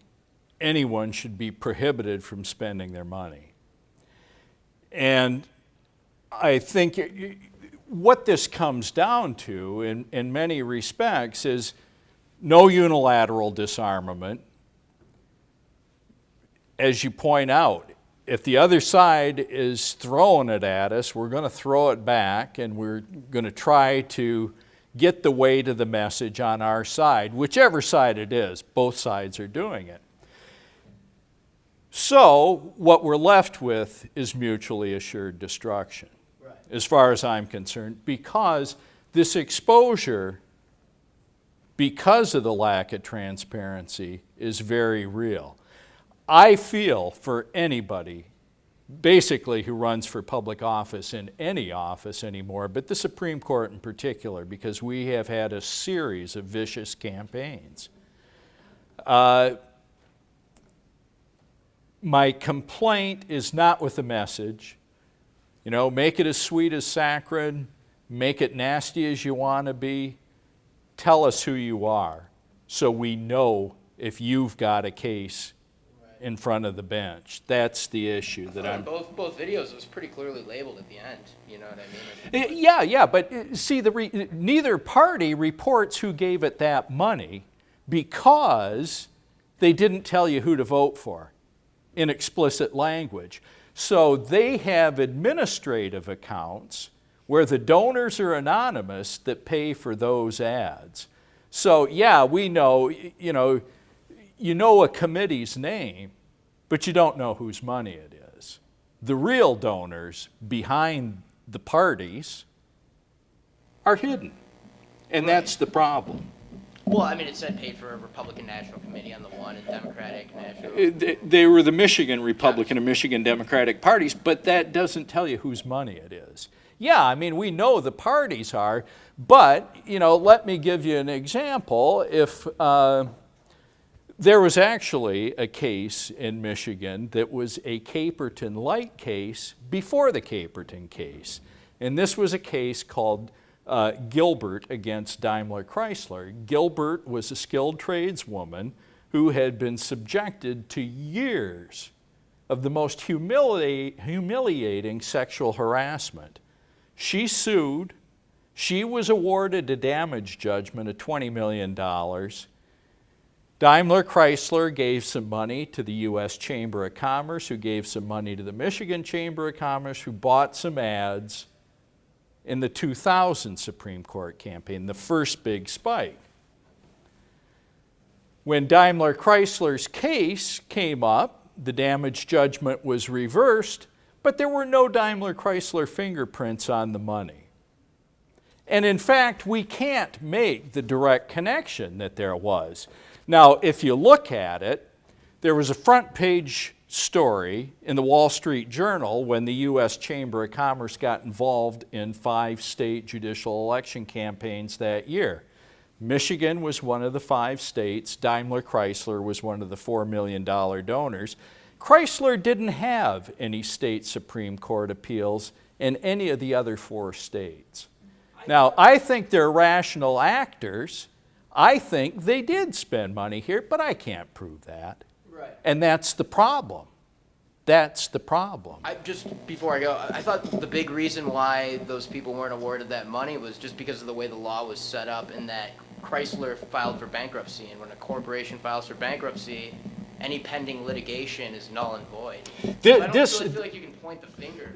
anyone should be prohibited from spending their money. And I think what this comes down to, in many respects, is no unilateral disarmament. As you point out, if the other side is throwing it at us, we're going to throw it back, and we're going to try to get the weight of the message on our side, whichever side it is. Both sides are doing it. So what we're left with is mutually assured destruction, right, as far as I'm concerned, because this exposure, because of the lack of transparency, is very real. I feel for anybody, basically, who runs for public office in any office anymore, but the Supreme Court in particular, because we have had a series of vicious campaigns. My complaint is not with the message. Make it as sweet as saccharin, make it nasty as you want to be. Tell us who you are so we know if you've got a case in front of the bench. That's the issue that I'm. Both videos, it was pretty clearly labeled at the end. You know what I mean? Yeah, but see, neither party reports who gave it that money, because they didn't tell you who to vote for in explicit language. So they have administrative accounts where the donors are anonymous that pay for those ads. So yeah, we know, you know a committee's name, but you don't know whose money it is. The real donors behind the parties are hidden, and that's the problem. Well, I mean, it said paid for a Republican National Committee on the one and Democratic National. They were the Michigan Republican and Michigan Democratic parties, but that doesn't tell you whose money it is. Yeah, I mean, we know the parties are, but, let me give you an example. If there was actually a case in Michigan that was a Caperton-like case before the Caperton case, and this was a case called Gilbert against Daimler Chrysler. Gilbert was a skilled tradeswoman who had been subjected to years of the most humiliating sexual harassment. She sued. She was awarded a damage judgment of $20 million. Daimler Chrysler gave some money to the U.S. Chamber of Commerce, who gave some money to the Michigan Chamber of Commerce, who bought some ads in the 2000 Supreme Court campaign, the first big spike. When Daimler Chrysler's case came up, the damage judgment was reversed, but there were no Daimler Chrysler fingerprints on the money. And in fact, we can't make the direct connection that there was. Now, if you look at it, there was a front page story in the Wall Street Journal when the U.S. Chamber of Commerce got involved in 5 state judicial election campaigns that year. Michigan was one of the 5 states. Daimler Chrysler was one of the $4 million donors. Chrysler didn't have any state Supreme Court appeals in any of the other 4 states. Now, I think they're rational actors. I think they did spend money here, but I can't prove that. Right. And that's the problem. That's the problem. Just before I go, I thought the big reason why those people weren't awarded that money was just because of the way the law was set up, in that Chrysler filed for bankruptcy, and when a corporation files for bankruptcy, any pending litigation is null and void. So I don't really feel like you can point the finger.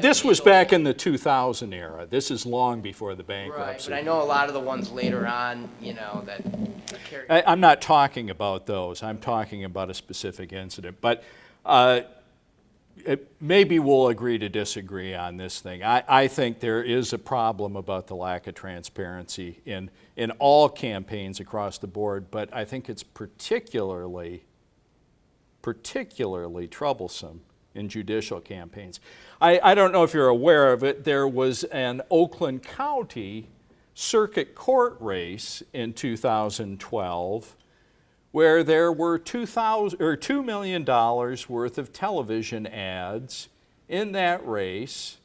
This was back in the 2000 era. This is long before the Right, bankruptcy. but I know a lot of the ones later on, that carry. I'm not talking about those. I'm talking about a specific incident. But maybe we'll agree to disagree on this thing. I think there is a problem about the lack of transparency in all campaigns across the board, but I think it's particularly troublesome in judicial campaigns. I don't know if you're aware of it. There was an Oakland County Circuit Court race in 2012 where there were $2 million worth of television ads in that race.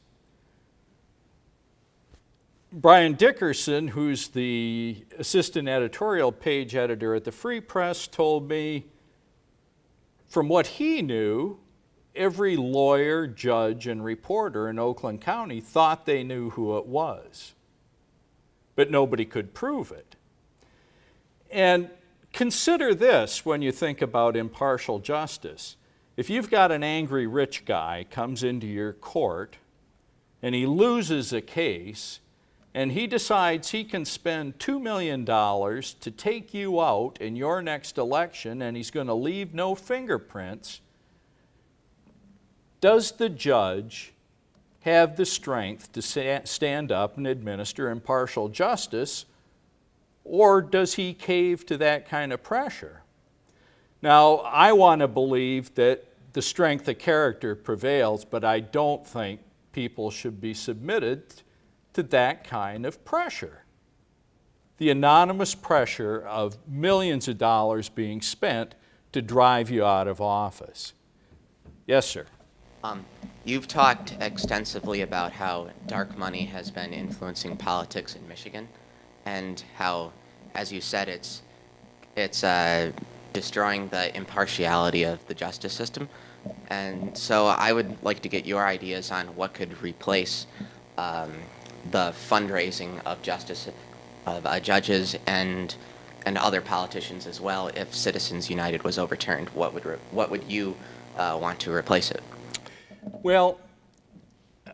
Brian Dickerson, who's the assistant editorial page editor at the Free Press, told me from what he knew, every lawyer, judge, and reporter in Oakland County thought they knew who it was, but nobody could prove it. And consider this when you think about impartial justice. If you've got an angry rich guy comes into your court and he loses a case and he decides he can spend $2 million to take you out in your next election and he's going to leave no fingerprints, does the judge have the strength to stand up and administer impartial justice, or does he cave to that kind of pressure? Now, I want to believe that the strength of character prevails, but I don't think people should be submitted to that kind of pressure. The anonymous pressure of millions of dollars being spent to drive you out of office. Yes, sir. You've talked extensively about how dark money has been influencing politics in Michigan, and how, as you said, it's destroying the impartiality of the justice system. And so I would like to get your ideas on what could replace the fundraising of justice, of judges and other politicians as well. If Citizens United was overturned, what would you want to replace it? Well,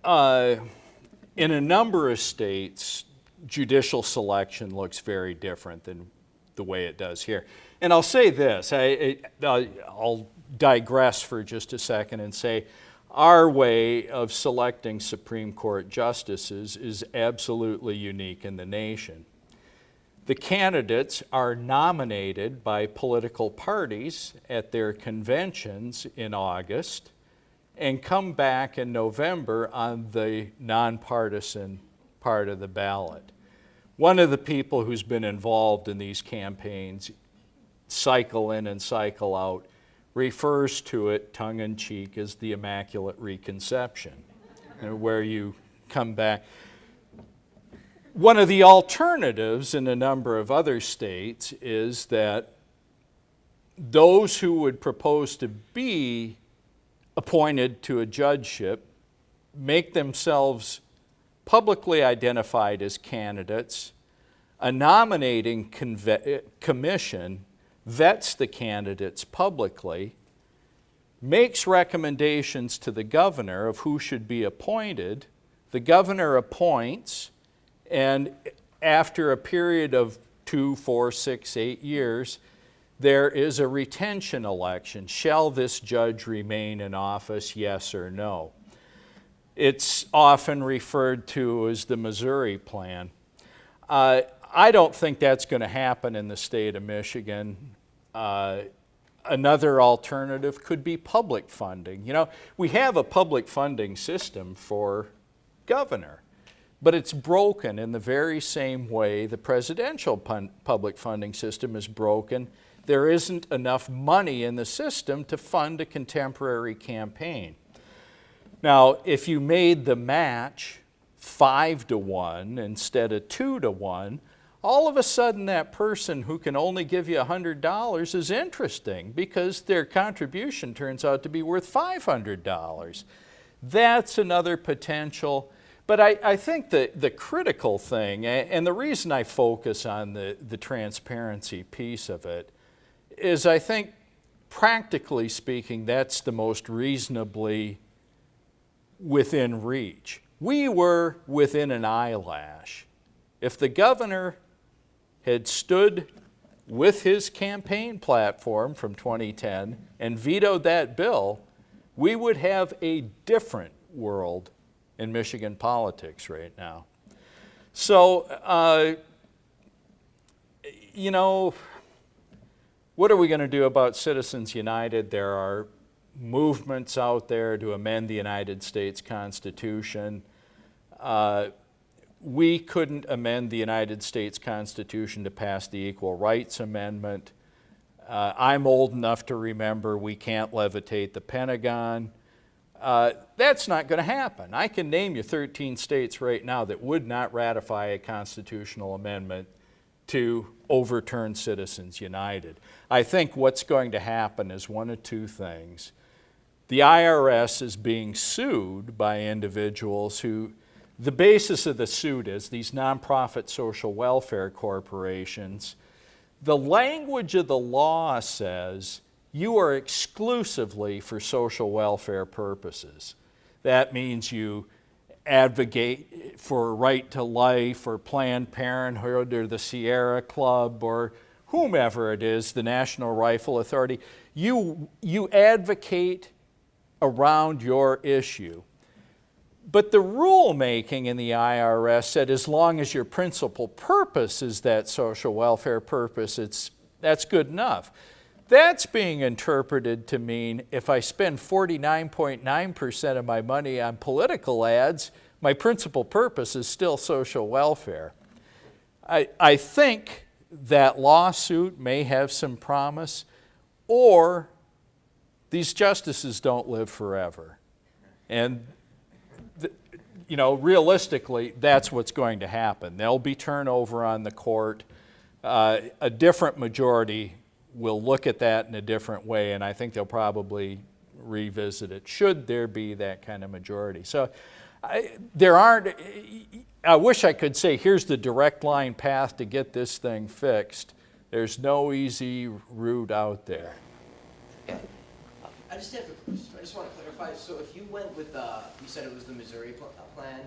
in a number of states, judicial selection looks very different than the way it does here. And I'll say this, I'll digress for just a second and say our way of selecting Supreme Court justices is absolutely unique in the nation. The candidates are nominated by political parties at their conventions in August and come back in November on the nonpartisan part of the ballot. One of the people who's been involved in these campaigns, cycle in and cycle out, refers to it tongue-in-cheek as the Immaculate Reconception, where you come back. One of the alternatives in a number of other states is that those who would propose to be appointed to a judgeship make themselves publicly identified as candidates. A nominating commission vets the candidates publicly, makes recommendations to the governor of who should be appointed. The governor appoints, and after a period of 2, 4, 6, 8 years, there is a retention election. Shall this judge remain in office, yes or no? It's often referred to as the Missouri Plan. I don't think that's going to happen in the state of Michigan. Another alternative could be public funding. You know, we have a public funding system for governor, but it's broken in the very same way the presidential public funding system is broken. There isn't enough money in the system to fund a contemporary campaign. Now, if you made the match 5-to-1 instead of 2-to-1, all of a sudden that person who can only give you $100 is interesting because their contribution turns out to be worth $500. That's another potential. But I think the critical thing, and the reason I focus on the transparency piece of it, is I think practically speaking, that's the most reasonably within reach. We were within an eyelash. If the governor had stood with his campaign platform from 2010 and vetoed that bill, we would have a different world in Michigan politics right now. So, you know, what are we going to do about Citizens United? There are movements out there to amend the United States Constitution. We couldn't amend the United States Constitution to pass the Equal Rights Amendment. I'm old enough to remember we can't levitate the Pentagon. That's not going to happen. I can name you 13 states right now that would not ratify a constitutional amendment to overturn Citizens United. I think what's going to happen is one of two things. The IRS is being sued by individuals who, the basis of the suit is these nonprofit social welfare corporations. The language of the law says you are exclusively for social welfare purposes. That means you advocate for right to life or Planned Parenthood or the Sierra Club or whomever it is, the National Rifle Authority. You advocate around your issue. But the rulemaking in the IRS said as long as your principal purpose is that social welfare purpose, that's good enough. That's being interpreted to mean if I spend 49.9% of my money on political ads, my principal purpose is still social welfare. I think that lawsuit may have some promise, or these justices don't live forever. And you know, realistically, that's what's going to happen. There'll be turnover on the court. A different majority will look at that in a different way, and I think they'll probably revisit it, should there be that kind of majority. So I wish I could say, here's the direct line path to get this thing fixed. There's no easy route out there. I just want to clarify. So if you went with, you said it was the Missouri plan.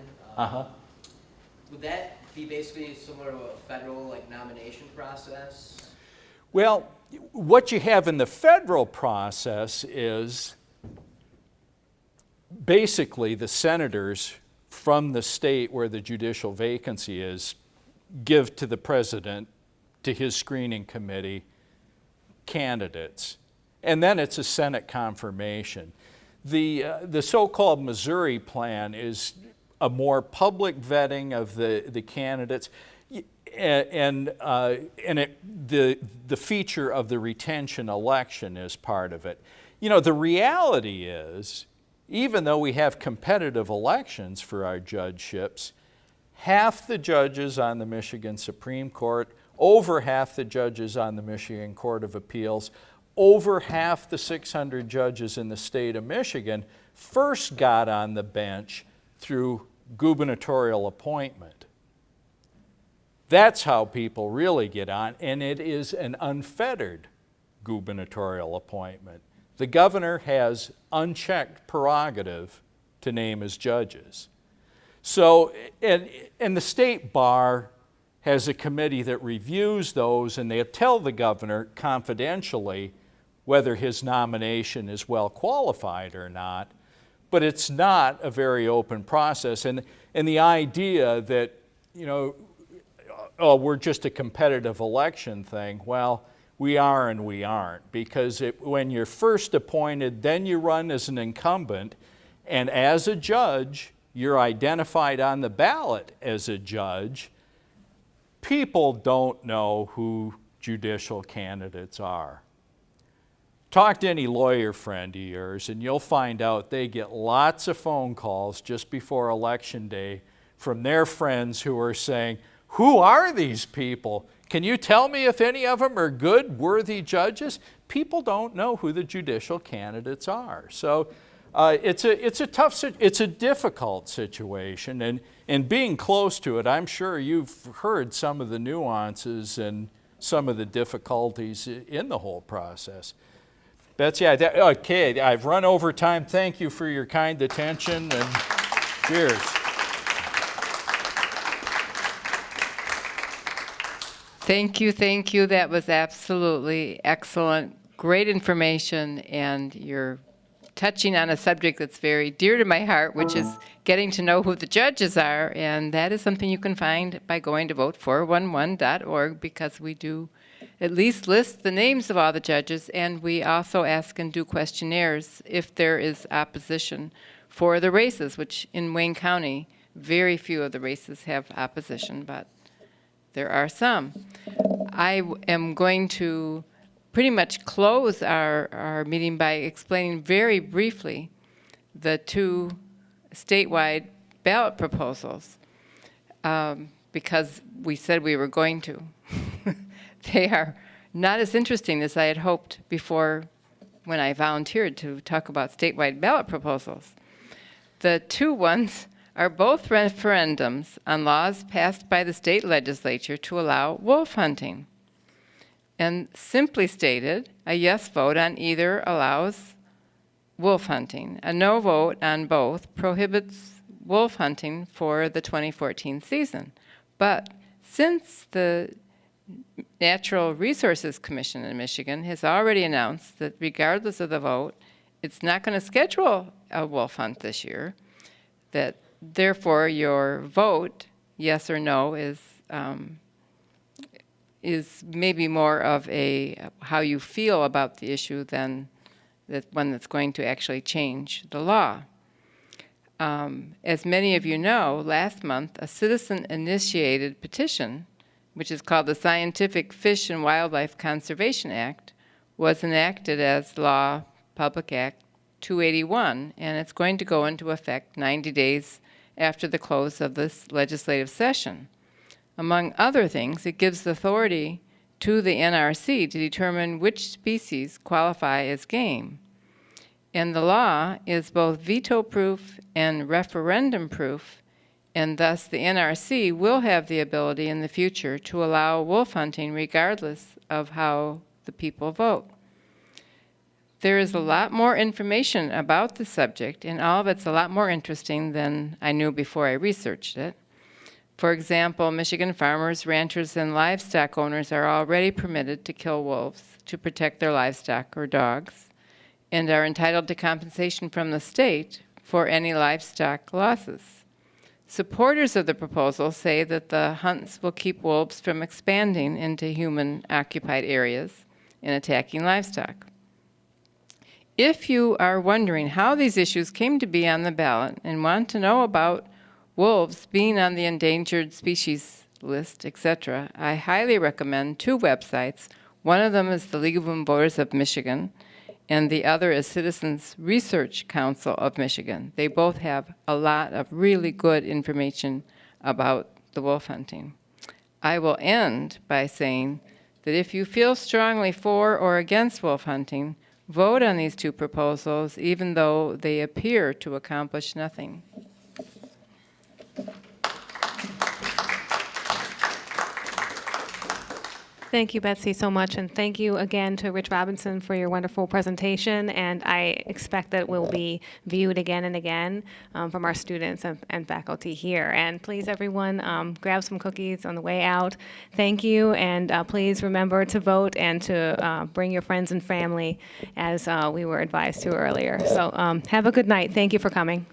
Would that be basically similar to a federal nomination process? Well, what you have in the federal process is basically the senators from the state where the judicial vacancy is give to the president, to his screening committee, candidates. And then it's a Senate confirmation. The so-called Missouri plan is a more public vetting of the candidates, and the feature of the retention election is part of it. You know, the reality is, even though we have competitive elections for our judgeships, half the judges on the Michigan Supreme Court, over half the judges on the Michigan Court of Appeals, over half the 600 judges in the state of Michigan first got on the bench through gubernatorial appointment. That's how people really get on, and it is an unfettered gubernatorial appointment. The governor has unchecked prerogative to name his judges. So, and the state bar has a committee that reviews those, and they tell the governor confidentially whether his nomination is well qualified or not, but it's not a very open process. And the idea that, you know, oh, we're just a competitive election thing, well, we are and we aren't. Because when you're first appointed, then you run as an incumbent, and as a judge, you're identified on the ballot as a judge. People don't know who judicial candidates are. Talk to any lawyer friend of yours and you'll find out they get lots of phone calls just before Election Day from their friends who are saying, who are these people? Can you tell me if any of them are good, worthy judges? People don't know who the judicial candidates are. So it's a difficult situation, and being close to it, I'm sure you've heard some of the nuances and some of the difficulties in the whole process. Betsy, okay, I've run over time. Thank you for your kind attention, and cheers. Thank you, thank you. That was absolutely excellent. Great information, and you're touching on a subject that's very dear to my heart, which is getting to know who the judges are, and that is something you can find by going to vote411.org, because we do at least list the names of all the judges, and we also ask and do questionnaires if there is opposition for the races, which in Wayne County, very few of the races have opposition, but there are some. I am going to pretty much close our meeting by explaining very briefly the two statewide ballot proposals, because we said we were going to. They are not as interesting as I had hoped before when I volunteered to talk about statewide ballot proposals. The two ones are both referendums on laws passed by the state legislature to allow wolf hunting. And simply stated, a yes vote on either allows wolf hunting. A no vote on both prohibits wolf hunting for the 2014 season. But since the Natural Resources Commission in Michigan has already announced that regardless of the vote, it's not going to schedule a wolf hunt this year, that therefore your vote, yes or no, is maybe more of a how you feel about the issue than that one that's going to actually change the law. As many of you know, last month a citizen-initiated petition, which is called the Scientific Fish and Wildlife Conservation Act, was enacted as Law Public Act 281, and it's going to go into effect 90 days after the close of this legislative session. Among other things, it gives authority to the NRC to determine which species qualify as game. And the law is both veto-proof and referendum-proof, and thus the NRC will have the ability in the future to allow wolf hunting regardless of how the people vote. There is a lot more information about the subject, and all of it's a lot more interesting than I knew before I researched it. For example, Michigan farmers, ranchers, and livestock owners are already permitted to kill wolves to protect their livestock or dogs, and are entitled to compensation from the state for any livestock losses. Supporters of the proposal say that the hunts will keep wolves from expanding into human-occupied areas and attacking livestock. If you are wondering how these issues came to be on the ballot and want to know about wolves being on the endangered species list, etc., I highly recommend two websites. One of them is the League of Women Voters of Michigan, and the other is Citizens Research Council of Michigan. They both have a lot of really good information about the wolf hunting. I will end by saying that if you feel strongly for or against wolf hunting, vote on these two proposals, even though they appear to accomplish nothing. Thank you, Betsy, so much, and thank you again to Rich Robinson for your wonderful presentation, and I expect that it will be viewed again and again from our students and faculty here. And please, everyone, grab some cookies on the way out. Thank you, and please remember to vote and to bring your friends and family, as we were advised to earlier. So have a good night. Thank you for coming.